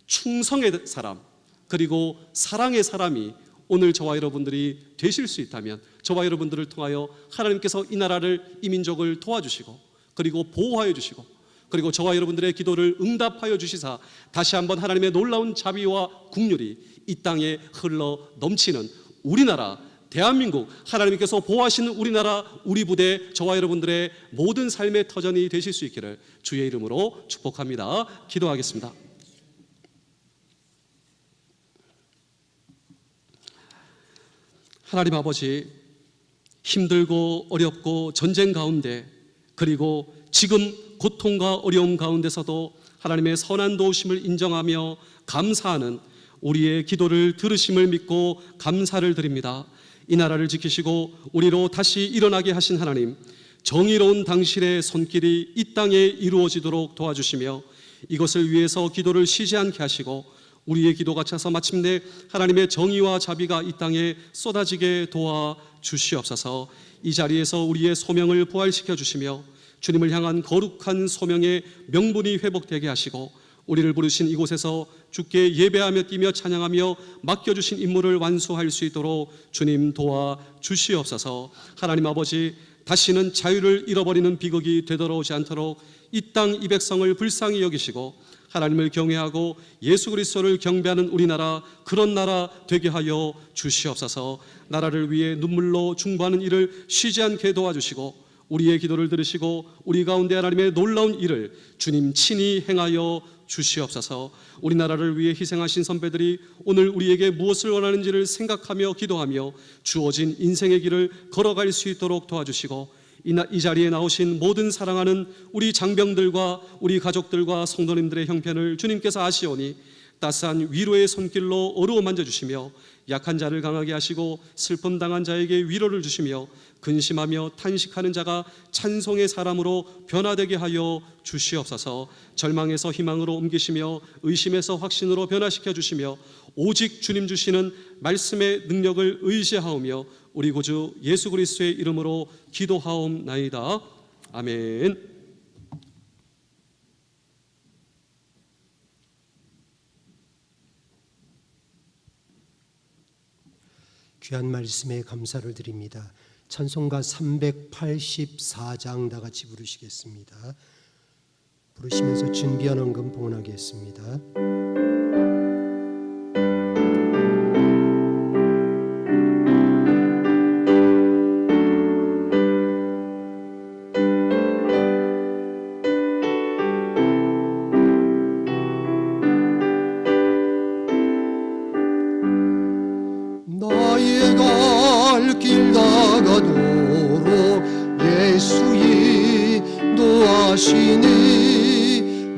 충성의 사람, 그리고 사랑의 사람이 오늘 저와 여러분들이 되실 수 있다면 저와 여러분들을 통하여 하나님께서 이 나라를, 이 민족을 도와주시고 그리고 보호하여 주시고 그리고 저와 여러분들의 기도를 응답하여 주시사 다시 한번 하나님의 놀라운 자비와 국률이 이 땅에 흘러 넘치는 우리나라, 대한민국, 하나님께서 보호하시는 우리나라, 우리 부대, 저와 여러분들의 모든 삶의 터전이 되실 수 있기를 주의 이름으로 축복합니다. 기도하겠습니다. 하나님 아버지, 힘들고 어렵고 전쟁 가운데 그리고 지금 고통과 어려움 가운데서도 하나님의 선한 도우심을 인정하며 감사하는 우리의 기도를 들으심을 믿고 감사를 드립니다. 이 나라를 지키시고 우리로 다시 일어나게 하신 하나님, 정의로운 당신의 손길이 이 땅에 이루어지도록 도와주시며 이것을 위해서 기도를 쉬지 않게 하시고 우리의 기도가 차서 마침내 하나님의 정의와 자비가 이 땅에 쏟아지게 도와주시옵소서. 이 자리에서 우리의 소명을 부활시켜 주시며 주님을 향한 거룩한 소명의 명분이 회복되게 하시고 우리를 부르신 이곳에서 주께 예배하며 뛰며 찬양하며 맡겨주신 임무를 완수할 수 있도록 주님 도와주시옵소서. 하나님 아버지, 다시는 자유를 잃어버리는 비극이 되돌아오지 않도록 이 땅 이 백성을 불쌍히 여기시고 하나님을 경외하고 예수 그리스도를 경배하는 우리나라, 그런 나라 되게 하여 주시옵소서. 나라를 위해 눈물로 중보하는 일을 쉬지 않게 도와주시고 우리의 기도를 들으시고 우리 가운데 하나님의 놀라운 일을 주님 친히 행하여 주시옵소서. 우리나라를 위해 희생하신 선배들이 오늘 우리에게 무엇을 원하는지를 생각하며 기도하며 주어진 인생의 길을 걸어갈 수 있도록 도와주시고 이 자리에 나오신 모든 사랑하는 우리 장병들과 우리 가족들과 성도님들의 형편을 주님께서 아시오니 따스한 위로의 손길로 어루만져 주시며 약한 자를 강하게 하시고 슬픔 당한 자에게 위로를 주시며 근심하며 탄식하는 자가 찬송의 사람으로 변화되게 하여 주시옵소서. 절망에서 희망으로 옮기시며 의심에서 확신으로 변화시켜 주시며 오직 주님 주시는 말씀의 능력을 의지하오며 우리 구주 예수 그리스도의 이름으로 기도하옵나이다. 아멘. 귀한 말씀에 감사를 드립니다. 찬송가 384장 다 같이 부르시겠습니다. 부르시면서 준비한 헌금 봉헌하겠습니다. 나의 갈 길 다가도록 예수 인도하시니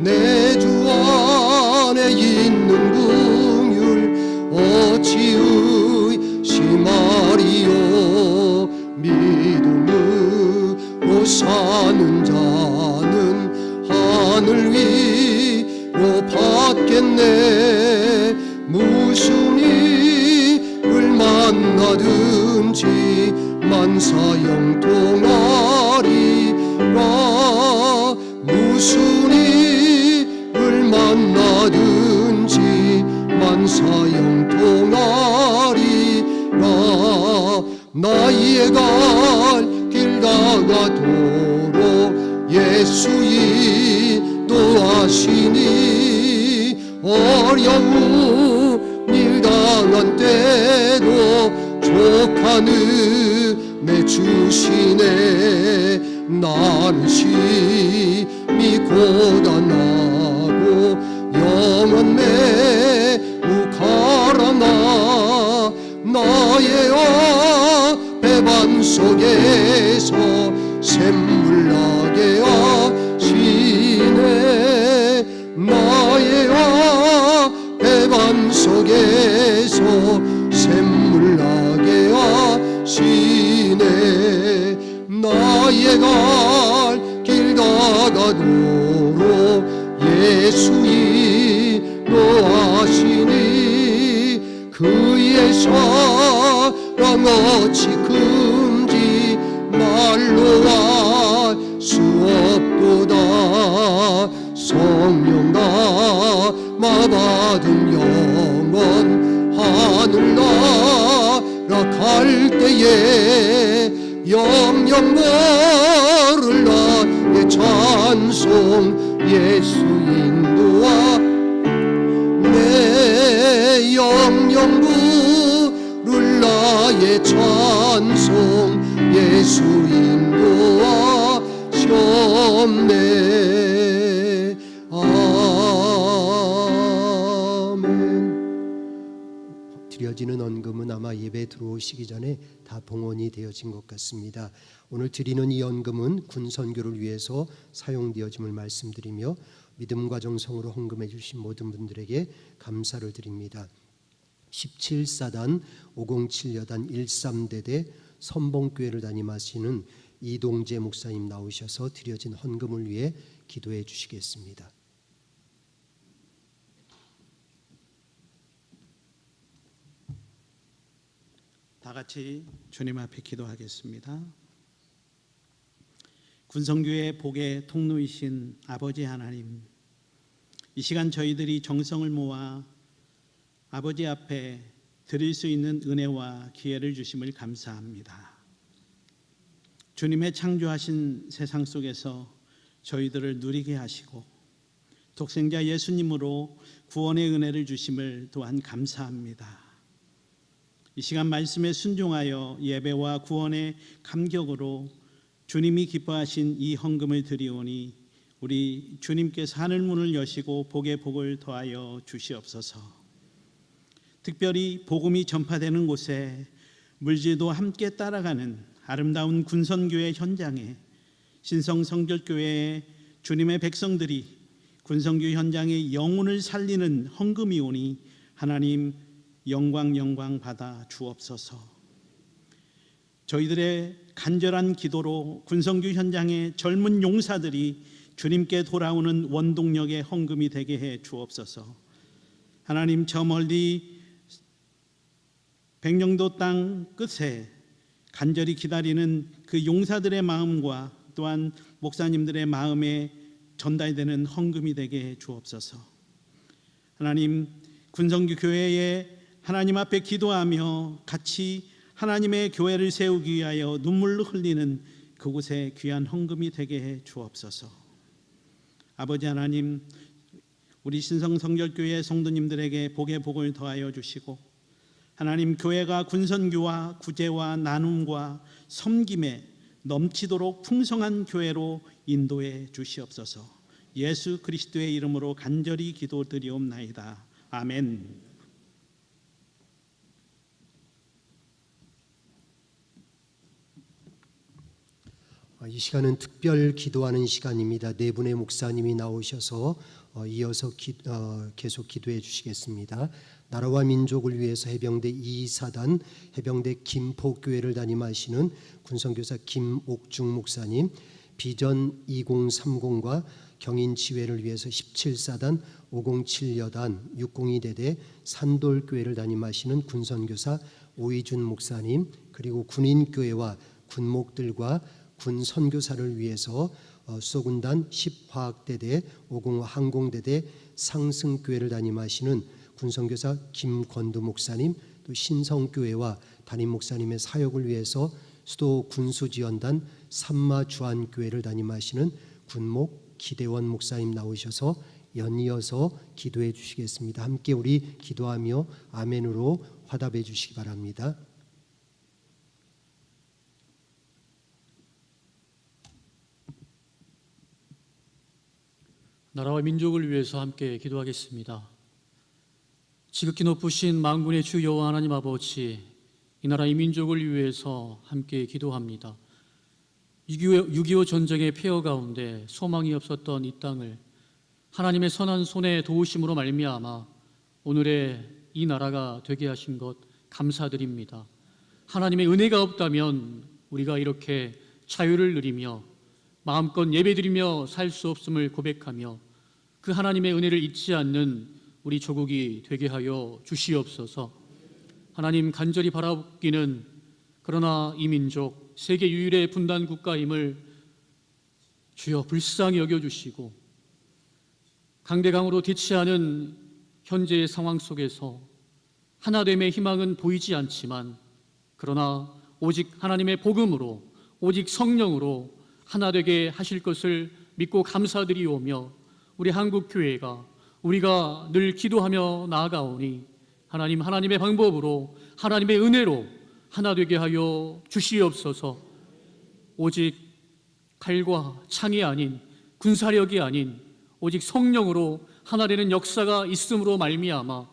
내 주 안에 있는 긍휼 어찌 의심하리요. 믿음으로 사는 자는 하늘 위로 받겠네. 무슨 일을 만나든지 만사형통하리라. 무슨 일을 만나든지 만사형통하리라. 나의 갈 길 다가도록 예수 인도하시니 어려운 일 당한 때도 족한 은혜 주시네. 나는 심히 고단하고 영은 매우 가라나. 나의 배반 속에서 샘물 나게 하시네. 나의 배반 속에서 샘물 나게 하시네. 나의 갈 길 다가도록 예수 인도하시니 그의 사랑 어찌 큰지 말로 알 수 없도다. 성령 담아 받은 영원 하늘나라 갈 때에 영영 모를 나의 찬송 예수 인도와 내 영영 부를 나의 찬송 예수 인도와 시옵네. 아멘. 드려지는 헌금은 아마 예배 들어오시기 전에 다 봉헌이 되어진 것 같습니다. 오늘 드리는 이 헌금은 군 선교를 위해서 사용되어짐을 말씀드리며 믿음과 정성으로 헌금해 주신 모든 분들에게 감사를 드립니다. 17사단 507여단 13대대 선봉교회를 담임하시는 이동재 목사님 나오셔서 드려진 헌금을 위해 기도해 주시겠습니다. 다 같이 주님 앞에 기도하겠습니다. 군성교회 복의 통로이신 아버지 하나님, 이 시간 저희들이 정성을 모아 아버지 앞에 드릴 수 있는 은혜와 기회를 주심을 감사합니다. 주님의 창조하신 세상 속에서 저희들을 누리게 하시고 독생자 예수님으로 구원의 은혜를 주심을 또한 감사합니다. 이 시간 말씀에 순종하여 예배와 구원의 감격으로 주님이 기뻐하신 이 헌금을 드리오니 우리 주님께서 하늘 문을 여시고 복의 복을 더하여 주시옵소서. 특별히 복음이 전파되는 곳에 물질도 함께 따라가는 아름다운 군선교회 현장에 신성성결교회의 주님의 백성들이 군선교 현장의 영혼을 살리는 헌금이 오니 하나님 영광 받아 주옵소서. 저희들의 간절한 기도로 군성교 현장의 젊은 용사들이 주님께 돌아오는 원동력의 헌금이 되게 해 주옵소서. 하나님, 저 멀리 백령도 땅 끝에 간절히 기다리는 그 용사들의 마음과 또한 목사님들의 마음에 전달되는 헌금이 되게 해 주옵소서. 하나님, 군성교 교회에 하나님 앞에 기도하며 같이 하나님의 교회를 세우기 위하여 눈물을 흘리는 그곳에 귀한 헌금이 되게 해 주옵소서. 아버지 하나님, 우리 신성성결교회 성도님들에게 복의 복을 더하여 주시고 하나님, 교회가 군선교와 구제와 나눔과 섬김에 넘치도록 풍성한 교회로 인도해 주시옵소서. 예수 그리스도의 이름으로 간절히 기도드리옵나이다. 아멘. 이 시간은 특별 기도하는 시간입니다. 네 분의 목사님이 나오셔서 이어서 계속 기도해 주시겠습니다. 나라와 민족을 위해서 해병대 2사단 해병대 김포교회를 담임하시는 군선교사 김옥중 목사님, 비전 2030과 경인지회를 위해서 17사단 507여단 602대대 산돌교회를 담임하시는 군선교사 오이준 목사님, 그리고 군인교회와 군목들과 군 선교사를 위해서 수도군단 10화학대대 505 항공대대 상승교회를 담임하시는 군선교사 김권두 목사님, 또 신성교회와 담임 목사님의 사역을 위해서 수도 군수지원단 삼마주안교회를 담임하시는 군목 기대원 목사님 나오셔서 연이어서 기도해 주시겠습니다. 함께 우리 기도하며 아멘으로 화답해 주시기 바랍니다. 나라와 민족을 위해서 함께 기도하겠습니다. 지극히 높으신 만군의 주 여호와 하나님 아버지, 이 나라 이 민족을 위해서 함께 기도합니다. 6.25 전쟁의 폐허 가운데 소망이 없었던 이 땅을 하나님의 선한 손의 도우심으로 말미암아 오늘의 이 나라가 되게 하신 것 감사드립니다. 하나님의 은혜가 없다면 우리가 이렇게 자유를 누리며 마음껏 예배드리며 살 수 없음을 고백하며 그 하나님의 은혜를 잊지 않는 우리 조국이 되게 하여 주시옵소서. 하나님, 간절히 바라기는 그러나 이 민족 세계 유일의 분단 국가임을 주여 불쌍히 여겨주시고 강대강으로 대치하는 현재의 상황 속에서 하나됨의 희망은 보이지 않지만 그러나 오직 하나님의 복음으로, 오직 성령으로 하나 되게 하실 것을 믿고 감사드리오며, 우리 한국교회가 우리가 늘 기도하며 나아가오니 하나님, 하나님의 방법으로, 하나님의 은혜로 하나 되게 하여 주시옵소서. 오직 칼과 창이 아닌, 군사력이 아닌 오직 성령으로 하나 되는 역사가 있음으로 말미암아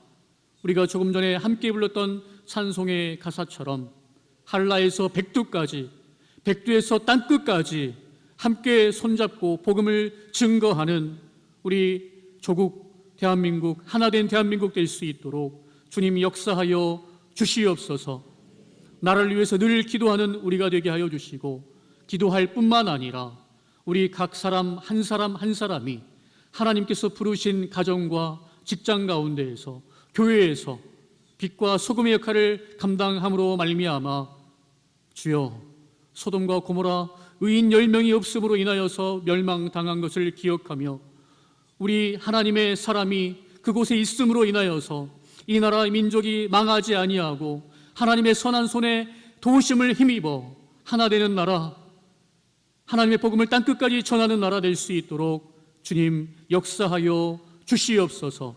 우리가 조금 전에 함께 불렀던 찬송의 가사처럼 한라에서 백두까지, 백두에서 땅끝까지 함께 손잡고 복음을 증거하는 우리 조국 대한민국, 하나된 대한민국 될 수 있도록 주님 역사하여 주시옵소서. 나라를 위해서 늘 기도하는 우리가 되게 하여 주시고, 기도할 뿐만 아니라 우리 각 사람 한 사람이 하나님께서 부르신 가정과 직장 가운데에서, 교회에서 빛과 소금의 역할을 감당함으로 말미암아 주여, 소돔과 고모라 의인 10명이 없음으로 인하여서 멸망당한 것을 기억하며 우리 하나님의 사람이 그곳에 있음으로 인하여서 이 나라 민족이 망하지 아니하고 하나님의 선한 손에 도우심을 힘입어 하나 되는 나라, 하나님의 복음을 땅끝까지 전하는 나라 될 수 있도록 주님 역사하여 주시옵소서.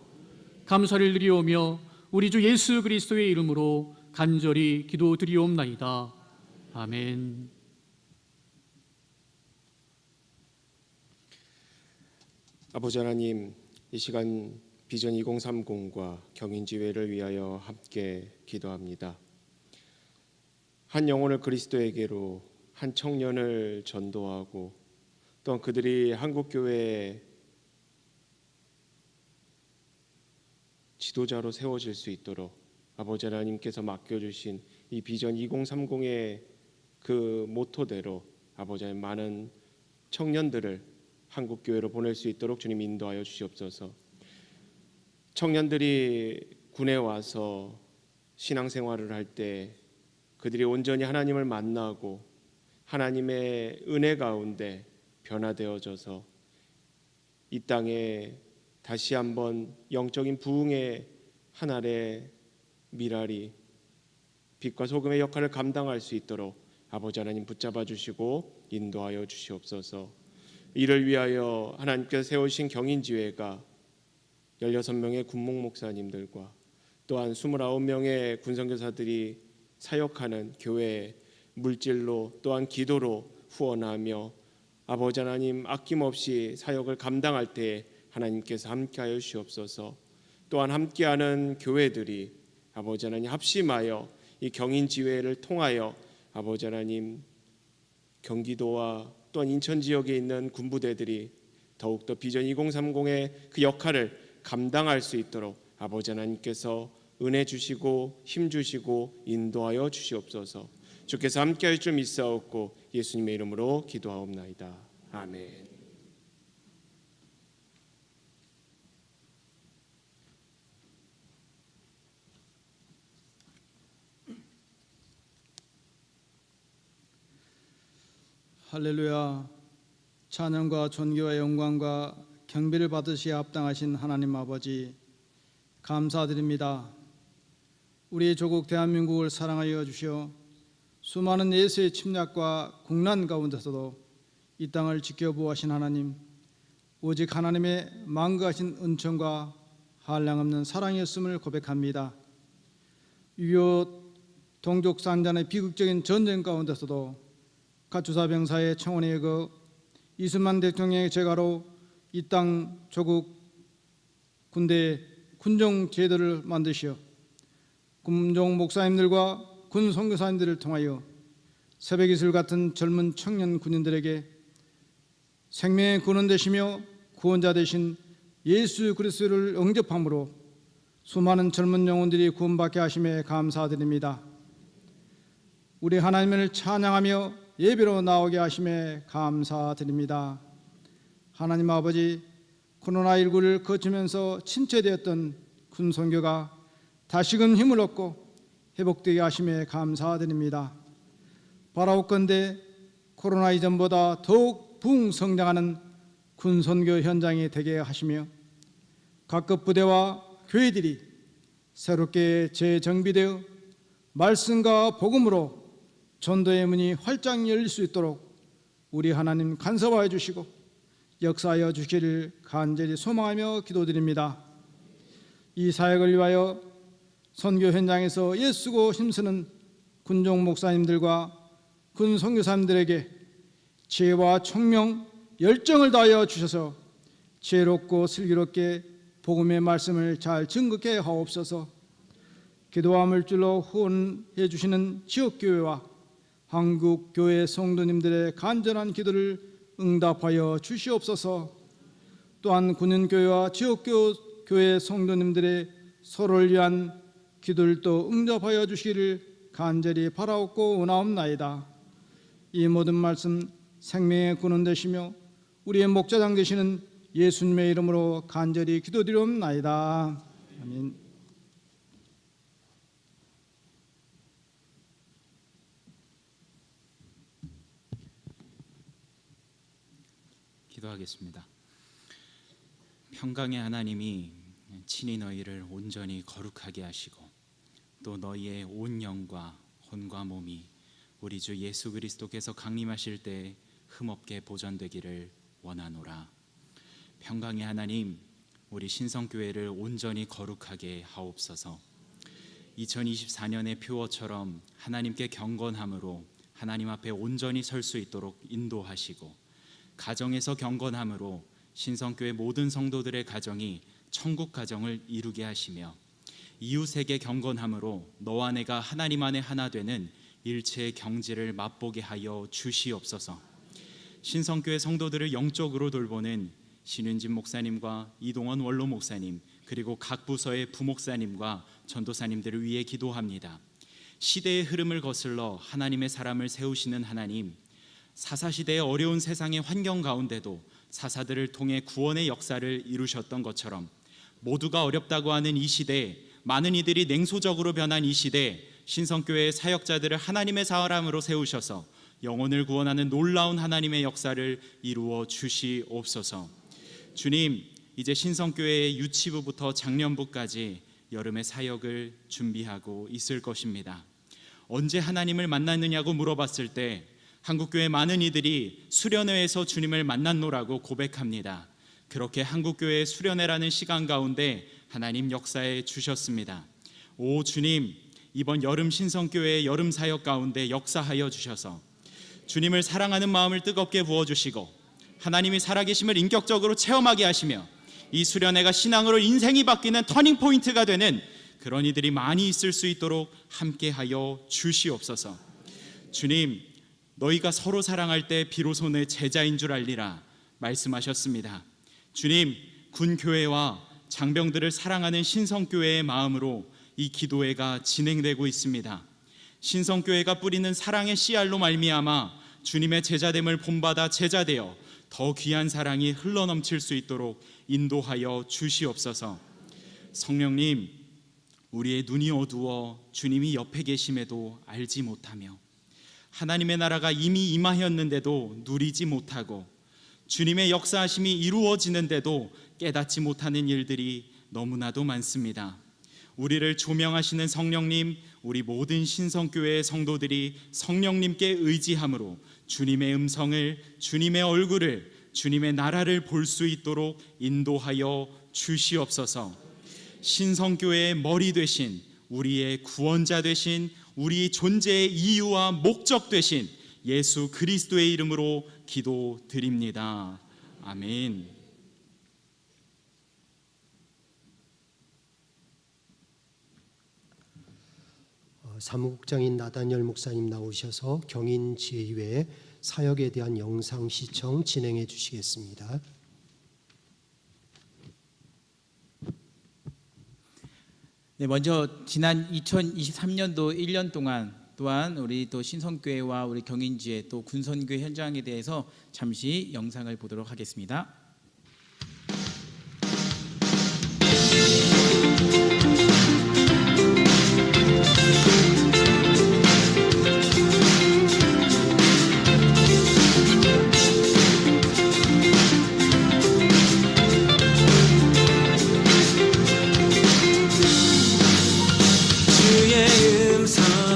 감사를 드리오며 우리 주 예수 그리스도의 이름으로 간절히 기도드리옵나이다. 아멘. 아버지 하나님, 이 시간 비전 2030과 경인지회를 위하여 함께 기도합니다. 한 영혼을 그리스도에게로, 한 청년을 전도하고 또한 그들이 한국교회의 지도자로 세워질 수 있도록 아버지 하나님께서 맡겨주신 이 비전 2030의 그 모토대로 아버지 하나님 많은 청년들을 한국교회로 보낼 수 있도록 주님 인도하여 주시옵소서. 청년들이 군에 와서 신앙생활을 할 때 그들이 온전히 하나님을 만나고 하나님의 은혜 가운데 변화되어져서 이 땅에 다시 한번 영적인 부흥의 한 알의 미랄이 빛과 소금의 역할을 감당할 수 있도록 아버지 하나님 붙잡아 주시고 인도하여 주시옵소서. 이를 위하여 하나님께서 세우신 경인지회가 16명의 군목 목사님들과 또한 29명의 군선교사들이 사역하는 교회에 물질로 또한 기도로 후원하며 아버지 하나님 아낌없이 사역을 감당할 때 하나님께서 함께하여 주시옵소서. 또한 함께하는 교회들이 아버지 하나님 합심하여 이 경인지회를 통하여 아버지 하나님 경기도와 또한 인천 지역에 있는 군부대들이 더욱더 비전 2030의 그 역할을 감당할 수 있도록 아버지 하나님께서 은혜 주시고 힘 주시고 인도하여 주시옵소서. 주께서 함께할 줄 믿사옵고 예수님의 이름으로 기도하옵나이다. 아멘. 할렐루야. 찬양과 존귀와 영광과 경배를 받으시에 합당하신 하나님 아버지, 감사드립니다. 우리 조국 대한민국을 사랑하여 주시어 수많은 예수의 침략과 국난 가운데서도 이 땅을 지켜보아신 하나님, 오직 하나님의 망각하신 은총과 한량없는 사랑이었음을 고백합니다. 6.25 동족산잔의 비극적인 전쟁 가운데서도 가추사병사의 청원에 의거 이승만 대통령의 재가로 이 땅 조국 군대 군종 제도를 만드시어 군종 목사님들과 군 선교사님들을 통하여 새벽이슬 같은 젊은 청년 군인들에게 생명의 근원 되시며 구원자 되신 예수 그리스도를 영접함으로 수많은 젊은 영혼들이 구원받게 하심에 감사드립니다. 우리 하나님을 찬양하며 예배로 나오게 하심에 감사드립니다. 하나님 아버지, 코로나19를 거치면서 침체되었던 군선교가 다시금 힘을 얻고 회복되게 하심에 감사드립니다. 바라옵건대 코로나 이전보다 더욱 부흥성장하는 군선교 현장이 되게 하시며 각급 부대와 교회들이 새롭게 재정비되어 말씀과 복음으로 전도의 문이 활짝 열릴 수 있도록 우리 하나님 간섭하여 주시고 역사하여 주시기를 간절히 소망하며 기도드립니다. 이 사역을 위하여 선교 현장에서 애쓰고 힘쓰는 군종 목사님들과 군 선교사님들에게 지혜와 총명, 열정을 다하여 주셔서 지혜롭고 슬기롭게 복음의 말씀을 잘 증거케 하옵소서. 기도와 물질로 후원해 주시는 지역교회와 한국교회 성도님들의 간절한 기도를 응답하여 주시옵소서. 또한 군인교회와 지역교회 성도님들의 서로를 위한 기도를 또 응답하여 주시기를 간절히 바라옵고 원하옵나이다. 이 모든 말씀 생명의 근원 되시며 우리의 목자장 되시는 예수님의 이름으로 간절히 기도드리옵나이다. 아멘. 기도하겠습니다. 평강의 하나님이 친히 너희를 온전히 거룩하게 하시고 또 너희의 온 영과 혼과 몸이 우리 주 예수 그리스도께서 강림하실 때 흠없게 보존되기를 원하노라. 평강의 하나님, 우리 신성교회를 온전히 거룩하게 하옵소서. 2024년의 표어처럼 하나님께 경건함으로 하나님 앞에 온전히 설 수 있도록 인도하시고, 가정에서 경건함으로 신성교회 모든 성도들의 가정이 천국 가정을 이루게 하시며, 이웃에게 경건함으로 너와 내가 하나님 안에 하나 되는 일체의 경지를 맛보게 하여 주시옵소서. 신성교회 성도들을 영적으로 돌보는 신윤진 목사님과 이동원 원로 목사님, 그리고 각 부서의 부목사님과 전도사님들을 위해 기도합니다. 시대의 흐름을 거슬러 하나님의 사람을 세우시는 하나님, 사사시대의 어려운 세상의 환경 가운데도 사사들을 통해 구원의 역사를 이루셨던 것처럼, 모두가 어렵다고 하는 이 시대에, 많은 이들이 냉소적으로 변한 이 시대에 신성교회의 사역자들을 하나님의 사람으로 세우셔서 영혼을 구원하는 놀라운 하나님의 역사를 이루어 주시옵소서. 주님, 이제 신성교회의 유치부부터 장년부까지 여름의 사역을 준비하고 있을 것입니다. 언제 하나님을 만났느냐고 물어봤을 때 한국교회 많은 이들이 수련회에서 주님을 만났노라고 고백합니다. 그렇게 한국교회의 수련회라는 시간 가운데 하나님 역사해 주셨습니다. 오 주님, 이번 여름 신성교회의 여름 사역 가운데 역사하여 주셔서 주님을 사랑하는 마음을 뜨겁게 부어주시고 하나님이 살아계심을 인격적으로 체험하게 하시며, 이 수련회가 신앙으로 인생이 바뀌는 터닝포인트가 되는 그런 이들이 많이 있을 수 있도록 함께하여 주시옵소서. 주님, 너희가 서로 사랑할 때 비로소 내 제자인 줄 알리라 말씀하셨습니다. 주님, 군교회와 장병들을 사랑하는 신성교회의 마음으로 이 기도회가 진행되고 있습니다. 신성교회가 뿌리는 사랑의 씨알로 말미암아 주님의 제자됨을 본받아 제자되어 더 귀한 사랑이 흘러넘칠 수 있도록 인도하여 주시옵소서. 성령님, 우리의 눈이 어두워 주님이 옆에 계심에도 알지 못하며, 하나님의 나라가 이미 임하였는데도 누리지 못하고, 주님의 역사하심이 이루어지는데도 깨닫지 못하는 일들이 너무나도 많습니다. 우리를 조명하시는 성령님, 우리 모든 신성교회의 성도들이 성령님께 의지함으로 주님의 음성을, 주님의 얼굴을, 주님의 나라를 볼 수 있도록 인도하여 주시옵소서. 신성교회의 머리 되신, 우리의 구원자 되신, 우리 존재의 이유와 목적 되신 예수 그리스도의 이름으로 기도드립니다. 아멘. 사무국장인 나다니엘 목사님 나오셔서 경인 지혜회 사역에 대한 영상 시청 진행해 주시겠습니다. 네, 먼저 지난 2023년도 1년 동안 또한 우리 또 신성교회와 우리 경인지회 또 군선교회 현장에 대해서 잠시 영상을 보도록 하겠습니다. 주의 음성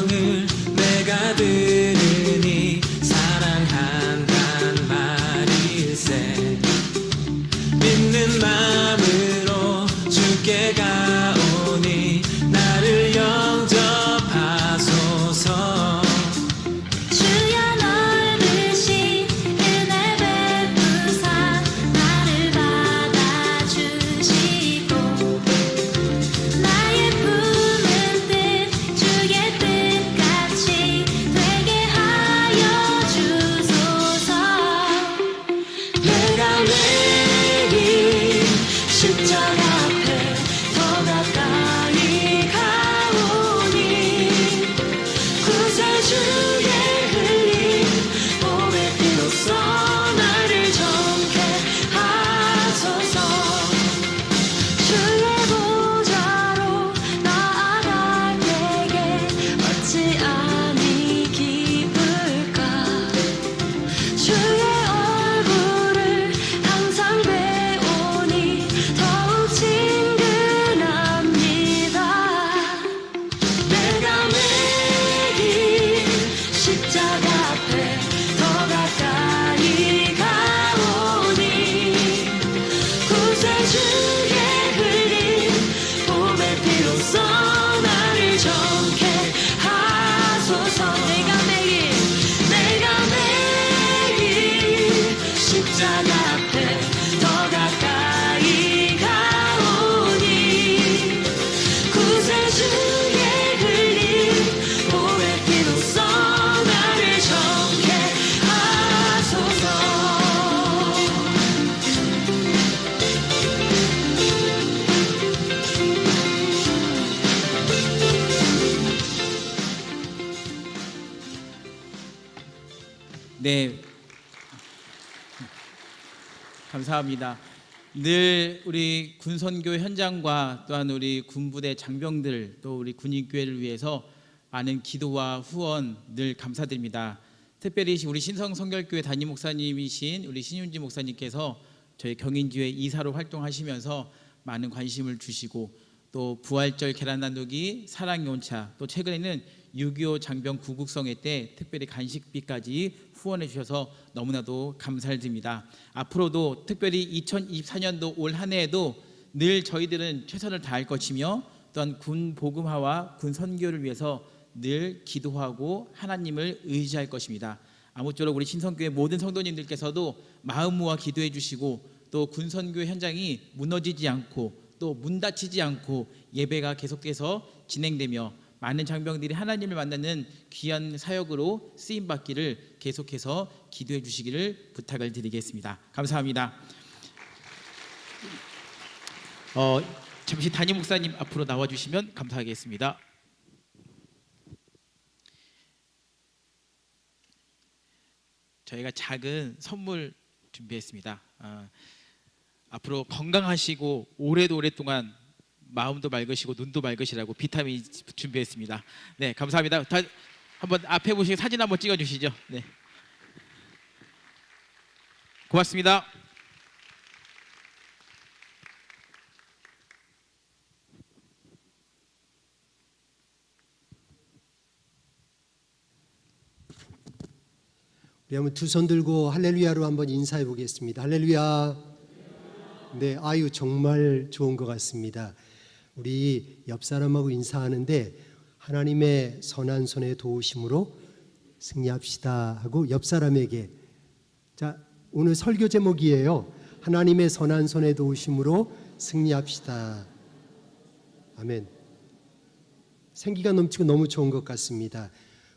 주의 흘린 보배 피로써 나를 정케 하소서. 네, 감사합니다. 늘 우리 군선교 현장과 또한 우리 군부대 장병들 또 우리 군인교회를 위해서 많은 기도와 후원 늘 감사드립니다. 특별히 우리 신성성결교회 담임 목사님이신 우리 신윤지 목사님께서 저희 경인지회 이사로 활동하시면서 많은 관심을 주시고 또 부활절 계란 나누기, 사랑의 온차, 또 최근에는 6.25 장병 구국성회 때 특별히 간식비까지 후원해 주셔서 너무나도 감사를 드립니다. 앞으로도 특별히 2024년도 올 한 해에도 늘 저희들은 최선을 다할 것이며 또한 군 복음화와 군 선교를 위해서 늘 기도하고 하나님을 의지할 것입니다. 아무쪼록 우리 신성교회 모든 성도님들께서도 마음 모아 기도해 주시고 또 군 선교 현장이 무너지지 않고 또 문 닫히지 않고 예배가 계속해서 진행되며 많은 장병들이 하나님을 만나는 귀한 사역으로 쓰임 받기를 계속해서 기도해 주시기를 부탁을 드리겠습니다. 감사합니다. 잠시 담임 목사님 앞으로 나와 주시면 감사하겠습니다. 저희가 작은 선물 준비했습니다. 앞으로 건강하시고 오랫동안 마음도 맑으시고 눈도 맑으시라고 비타민 준비했습니다. 네, 감사합니다. 다 한번 앞에 보시고 사진 한번 찍어주시죠. 네, 고맙습니다. 우리 한번 두 손 들고 할렐루야로 한번 인사해 보겠습니다. 할렐루야. 네, 아유 정말 좋은 것 같습니다. 우리 옆 사람하고 인사하는데 하나님의 선한 손의 도우심으로 승리합시다 하고 옆 사람에게, 자 오늘 설교 제목이에요. 하나님의 선한 손의 도우심으로 승리합시다. 아멘. 생기가 넘치고 너무 좋은 것 같습니다.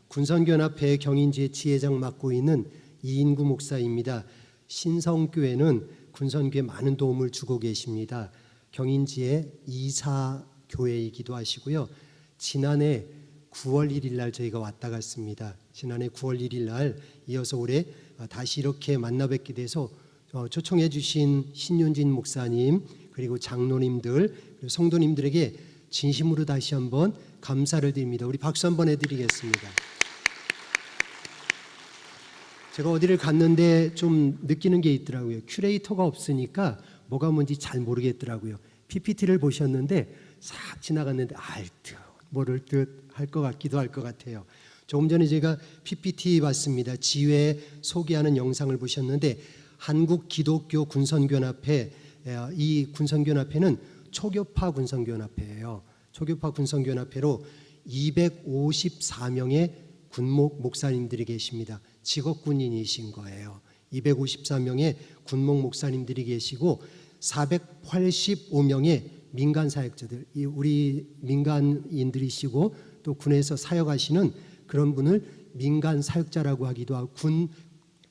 군선교연합회 경인지회 지회장 맡고 있는 이인구 목사입니다. 신성교회는 군선교에 많은 도움을 주고 계십니다. 경인지의 이사교회이기도 하시고요. 지난해 9월 1일 날 저희가 왔다 갔습니다. 지난해 9월 1일 날 이어서 올해 다시 이렇게 만나 뵙게 돼서 초청해 주신 신윤진 목사님 그리고 장로님들 그리고 성도님들에게 진심으로 다시 한번 감사를 드립니다. 우리 박수 한번 해드리겠습니다. 제가 어디를 갔는데 좀 느끼는 게 있더라고요. 큐레이터가 없으니까 뭐가 뭔지 잘 모르겠더라고요. PPT를 보셨는데 싹 지나갔는데 알 듯 모를 듯 할 것 같기도 할 것 같아요. 조금 전에 제가 PPT 봤습니다. 지회 소개하는 영상을 보셨는데 한국 기독교 군선교연합회, 이 군선교연합회는 초교파 군선교연합회예요. 초교파 군선교연합회로 254명의 군목 목사님들이 계십니다. 직업 군인이신 거예요. 254명의 군목 목사님들이 계시고 485명의 민간 사역자들, 우리 민간인들이시고 또 군에서 사역하시는 그런 분을 민간 사역자라고 하기도 하고 군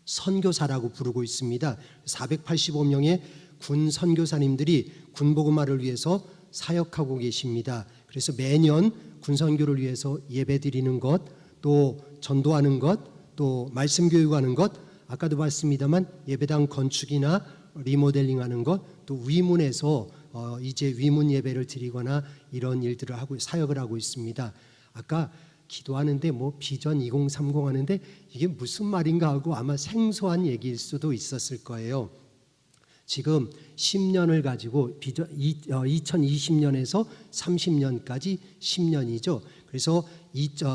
선교사라고 부르고 있습니다. 485명의 군 선교사님들이 군복음화를 위해서 사역하고 계십니다. 그래서 매년 군선교를 위해서 예배드리는 것, 또 전도하는 것, 또 말씀 교육하는 것, 아까도 봤습니다만 예배당 건축이나 리모델링하는 것, 또 위문에서 이제 위문 예배를 드리거나 이런 일들을 하고 사역을 하고 있습니다. 아까 기도하는데 뭐 비전 2030 하는데 이게 무슨 말인가 하고 아마 생소한 얘기일 수도 있었을 거예요. 지금 10년을 가지고 2020년에서 30년까지 10년이죠. 그래서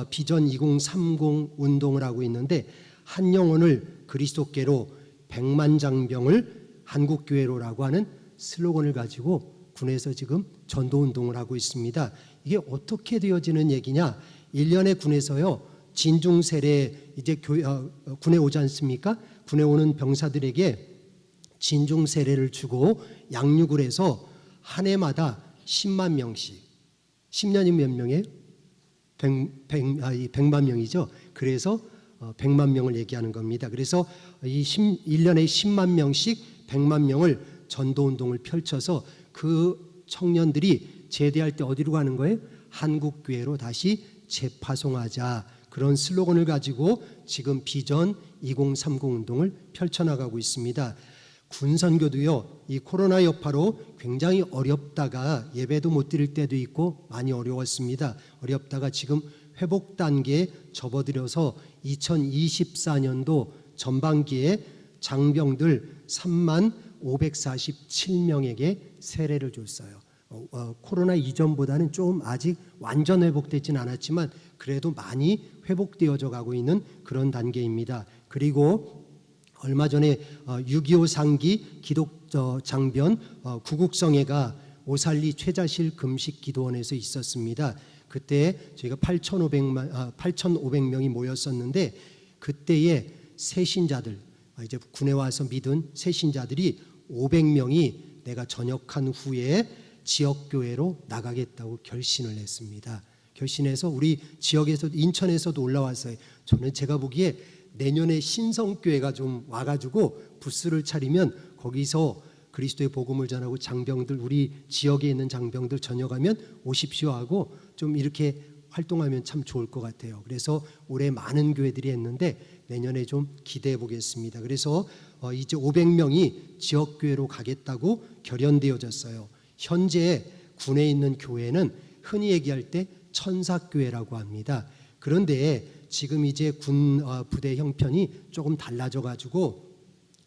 비전 2030 운동을 하고 있는데 한 영혼을 그리스도께로 100만 장병을 한국교회로라고 하는 슬로건을 가지고 군에서 지금 전도운동을 하고 있습니다. 이게 어떻게 되어지는 얘기냐? 1년에 군에서요 진중세례 이제 군에 오지 않습니까? 군에 오는 병사들에게 진중세례를 주고 양육을 해서 한 해마다 10만 명씩 10년이 몇 명이에요? 100만 명이죠. 그래서 100만 명을 얘기하는 겁니다. 그래서 이 1년에 10만 명씩 100만 명을 전도운동을 펼쳐서 그 청년들이 제대할 때 어디로 가는 거예요? 한국교회로 다시 재파송하자. 그런 슬로건을 가지고 지금 비전 2030 운동을 펼쳐나가고 있습니다. 군선교도요, 이 코로나 여파로 굉장히 어렵다가 예배도 못 드릴 때도 있고 많이 어려웠습니다. 어렵다가 지금 회복 단계에 접어들어서 2024년도 전반기에 장병들 3만 547명에게 세례를 줬어요. 코로나 이전보다는 좀 아직 완전 회복되진 않았지만 그래도 많이 회복되어져 가고 있는 그런 단계입니다. 그리고 얼마 전에 6.25 상기 기독 장변 구국성회가 오살리 최자실 금식기도원에서 있었습니다. 그때 저희가 8,500명이 모였었는데 그때의 새신자들, 이제 군에 와서 믿은 새신자들이 500명이 내가 전역한 후에 지역교회로 나가겠다고 결신을 했습니다. 결신해서 우리 지역에서도 인천에서도 올라왔어요. 저는 제가 보기에 내년에 신성교회가 좀 와가지고 부스를 차리면 거기서 그리스도의 복음을 전하고 장병들, 우리 지역에 있는 장병들 전역하면 오십시오 하고 좀 이렇게 활동하면 참 좋을 것 같아요. 그래서 올해 많은 교회들이 했는데 내년에 좀 기대해 보겠습니다. 그래서 이제 500명이 지역교회로 가겠다고 결연되어졌어요. 현재 군에 있는 교회는 흔히 얘기할 때 천사교회라고 합니다. 그런데 지금 이제 군 부대 형편이 조금 달라져 가지고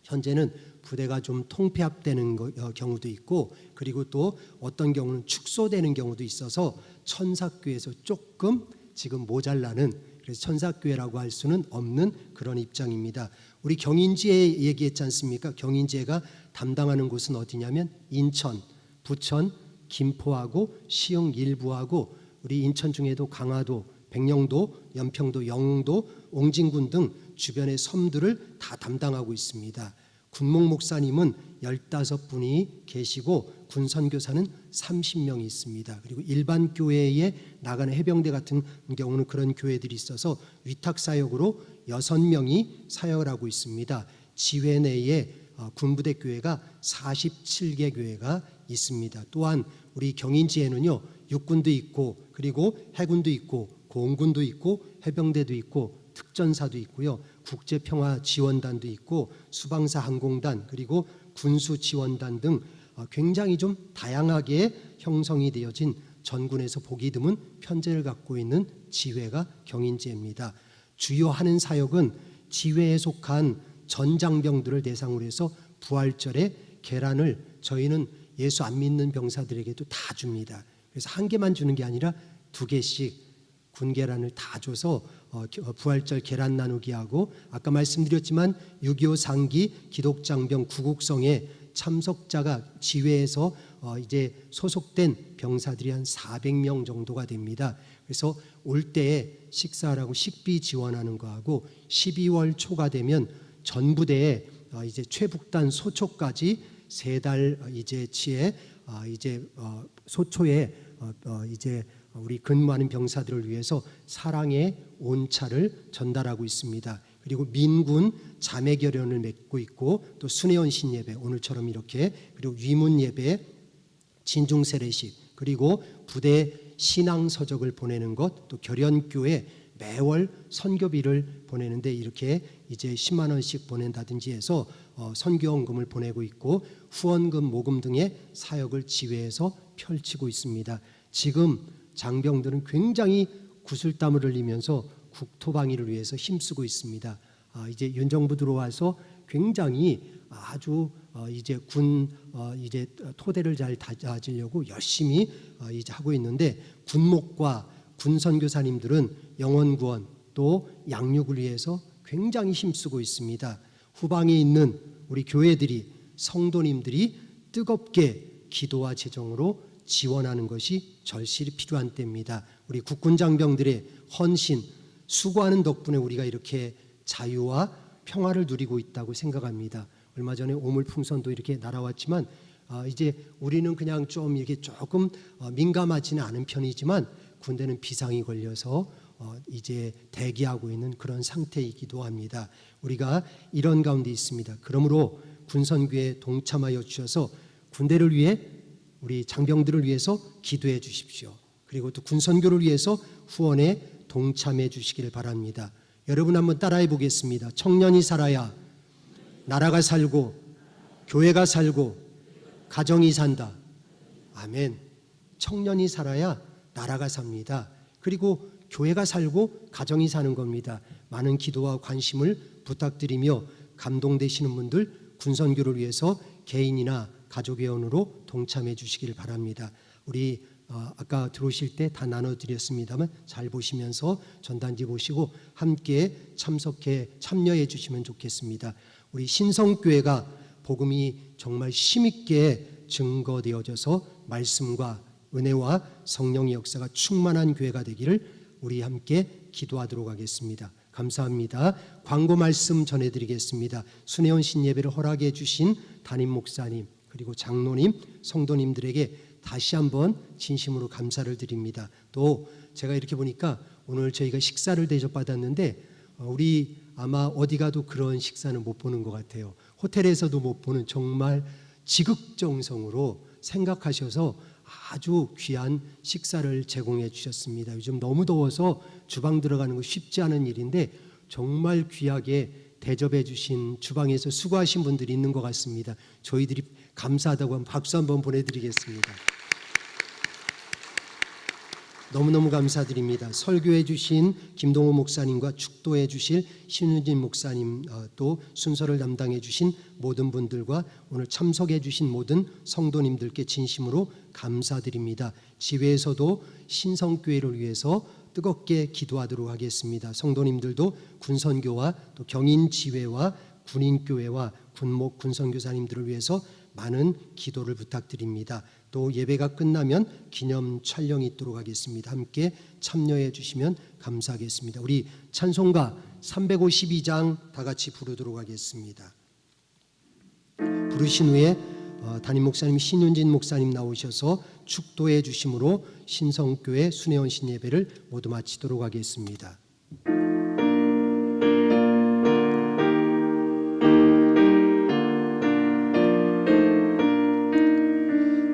현재는 부대가 좀 통폐합되는 경우도 있고 그리고 또 어떤 경우는 축소되는 경우도 있어서 천사교회에서 조금 지금 모자라는, 그래서 천사교회라고 할 수는 없는 그런 입장입니다. 우리 경인지에 얘기했지 않습니까? 경인지가 담당하는 곳은 어디냐면 인천, 부천, 김포하고 시흥 일부하고 우리 인천 중에도 강화도, 백령도, 연평도, 영흥도, 옹진군 등 주변의 섬들을 다 담당하고 있습니다. 군목 목사님은 15분이 계시고 군 선교사는 30명이 있습니다. 그리고 일반 교회에 나가는 해병대 같은 경우는 그런 교회들이 있어서 위탁 사역으로 6명이 사역을 하고 있습니다. 지회 내에 군부대 교회가 47개 교회가 있습니다. 또한 우리 경인지에는요, 육군도 있고 그리고 해군도 있고 공군도 있고 해병대도 있고 특전사도 있고요, 국제평화지원단도 있고 수방사 항공단 그리고 군수지원단 등 굉장히 좀 다양하게 형성이 되어진 전군에서 보기 드문 편제를 갖고 있는 지회가 경인지회입니다. 주요 하는 사역은 지회에 속한 전장병들을 대상으로 해서 부활절에 계란을 저희는 예수 안 믿는 병사들에게도 다 줍니다. 그래서 한 개만 주는 게 아니라 2개씩 군 계란을 다 줘서 부활절 계란 나누기 하고, 아까 말씀드렸지만 6.25 상기 기독장병 구국성에 참석자가 지회에서 이제 소속된 병사들이 한 400명 정도가 됩니다. 그래서 올 때에 식사하라고 식비 지원하는 거하고 12월 초가 되면 전부대에 이제 최북단 소초까지 3달 이제 치에 이제 소초에 이제 우리 근무하는 병사들을 위해서 사랑의 온차를 전달하고 있습니다. 그리고 민군 자매 결연을 맺고 있고 또 순회원 신예배 오늘처럼 이렇게, 그리고 위문 예배, 진중 세례식, 그리고 부대 신앙 서적을 보내는 것, 또 결연교회 매월 선교비를 보내는데 이렇게 이제 10만 원씩 보낸다든지 해서 선교원금을 보내고 있고 후원금, 모금 등의 사역을 지회에서 펼치고 있습니다. 지금 장병들은 굉장히 구슬땀을 흘리면서 국토방위를 위해서 힘쓰고 있습니다. 이제 윤 정부 들어와서 굉장히 아주 이제 군 이제 토대를 잘 다지려고 열심히 이제 하고 있는데, 군목과 군 선교사님들은 영혼 구원 또 양육을 위해서 굉장히 힘쓰고 있습니다. 후방에 있는 우리 교회들이, 성도님들이 뜨겁게 기도와 재정으로 지원하는 것이 절실히 필요한 때입니다. 우리 국군 장병들의 헌신, 수고하는 덕분에 우리가 이렇게 자유와 평화를 누리고 있다고 생각합니다. 얼마 전에 오물풍선도 이렇게 날아왔지만 이제 우리는 그냥 좀 이렇게 조금 민감하지는 않은 편이지만 군대는 비상이 걸려서 이제 대기하고 있는 그런 상태이기도 합니다. 우리가 이런 가운데 있습니다. 그러므로 군선교에 동참하여 주셔서 군대를 위해 우리 장병들을 위해서 기도해 주십시오. 그리고 또 군선교를 위해서 후원에 동참해 주시기를 바랍니다. 여러분 한번 따라해 보겠습니다. 청년이 살아야 나라가 살고 교회가 살고 가정이 산다. 아멘. 청년이 살아야 나라가 삽니다. 그리고 교회가 살고 가정이 사는 겁니다. 많은 기도와 관심을 부탁드리며 감동되시는 분들 군선교를 위해서 개인이나 가족회원으로 동참해 주시기를 바랍니다. 우리 아까 들어오실 때 다 나눠드렸습니다만 잘 보시면서 전단지 보시고 함께 참여해 주시면 좋겠습니다. 우리 신성교회가 복음이 정말 힘있게 증거되어져서 말씀과 은혜와 성령의 역사가 충만한 교회가 되기를 우리 함께 기도하도록 하겠습니다. 감사합니다. 광고 말씀 전해드리겠습니다. 순회원 신예배를 허락해 주신 담임 목사님 그리고 장로님, 성도님들에게 다시 한번 진심으로 감사를 드립니다. 또 제가 이렇게 보니까 오늘 저희가 식사를 대접받았는데 우리 아마 어디 가도 그런 식사는 못 보는 것 같아요. 호텔에서도 못 보는 정말 지극정성으로 생각하셔서 아주 귀한 식사를 제공해 주셨습니다. 요즘 너무 더워서 주방 들어가는 거 쉽지 않은 일인데 정말 귀하게 대접해 주신 주방에서 수고하신 분들이 있는 것 같습니다. 저희들이 감사하다고 한 박수 한번 보내드리겠습니다. 너무너무 감사드립니다. 설교해 주신 김동호 목사님과 축도해 주실 신윤진 목사님, 또 순서를 담당해 주신 모든 분들과 오늘 참석해 주신 모든 성도님들께 진심으로 감사드립니다. 지회에서도 신성교회를 위해서 뜨겁게 기도하도록 하겠습니다. 성도님들도 군선교와 또 경인지회와 군인교회와 군목 군선교사님들을 위해서 많은 기도를 부탁드립니다. 또 예배가 끝나면 기념 촬영이 있도록 하겠습니다. 함께 참여해 주시면 감사하겠습니다. 우리 찬송가 352장 다 같이 부르도록 하겠습니다. 부르신 후에 담임 목사님 신윤진 목사님 나오셔서 축도해 주심으로 신성교회 순회원 신예배를 모두 마치도록 하겠습니다.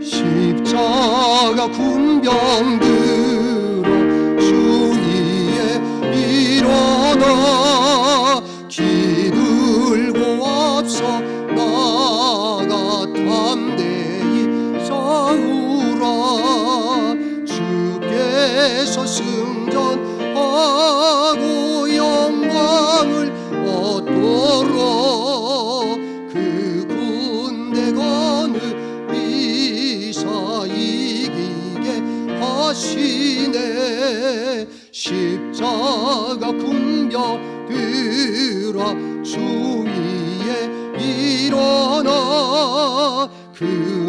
십자가 군병들아 주위에 일어나 기들고 앞서 나가 담대히 싸우라. 주께서 승전하고 영광을 얻도록 그 군대가 이기게 하시네. 십자가 군병들아 주위에 일어나 그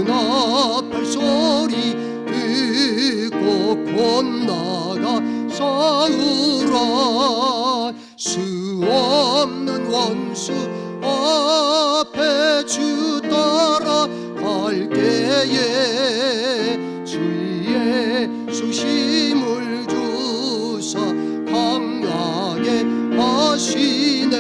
나팔 소리 듣고 곧 나가 싸우라. 수 없는 원수 앞에 주 따라 갈 때에 주의 수심을 주사 강하게 하시네.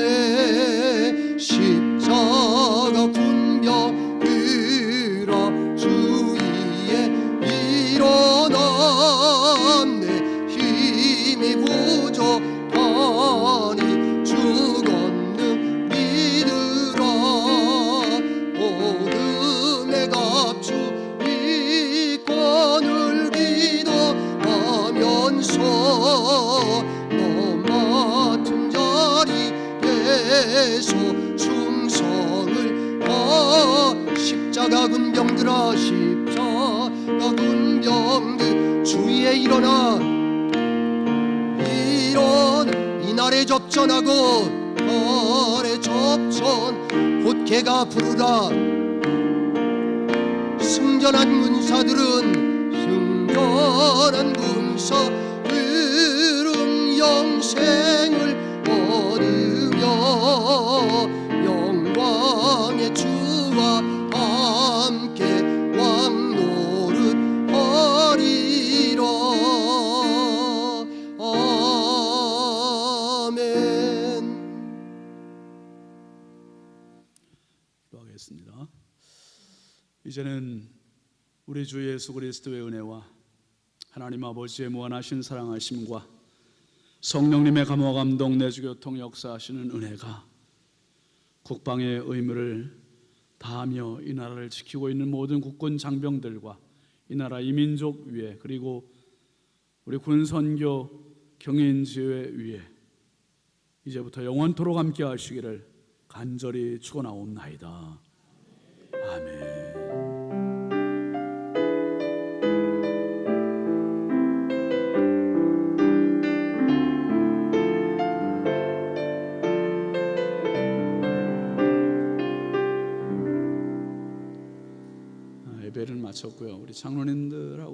십자가 군병들아 주위에 일어났네. 힘이 부족하니 주 걷는 믿으라. 복음의 갑주 이권을 기도하면서 너 맡은 자리에서 충성을 십자가 군병들아 십자가 군병들 주위에 일어나 이날에 접전하고 날에 접전 곧 개가 부르라. 승전한 군사들은 영생을 얻으며 영광의 주와 함께 기도하겠습니다. 이제는 우리 주 예수 그리스도의 은혜와 하나님 아버지의 무한하신 사랑하심과 성령님의 감화 감동 내주 교통 역사하시는 은혜가 국방의 의무를 다하며 이 나라를 지키고 있는 모든 국군 장병들과 이 나라 이민족 위에, 그리고 우리 군선교 경인지회 위에 이제부터 영원토록 함께 하시기를 간절히 축원하옵나이다. 아멘. 예배를 마쳤고요. 우리 장로님들하고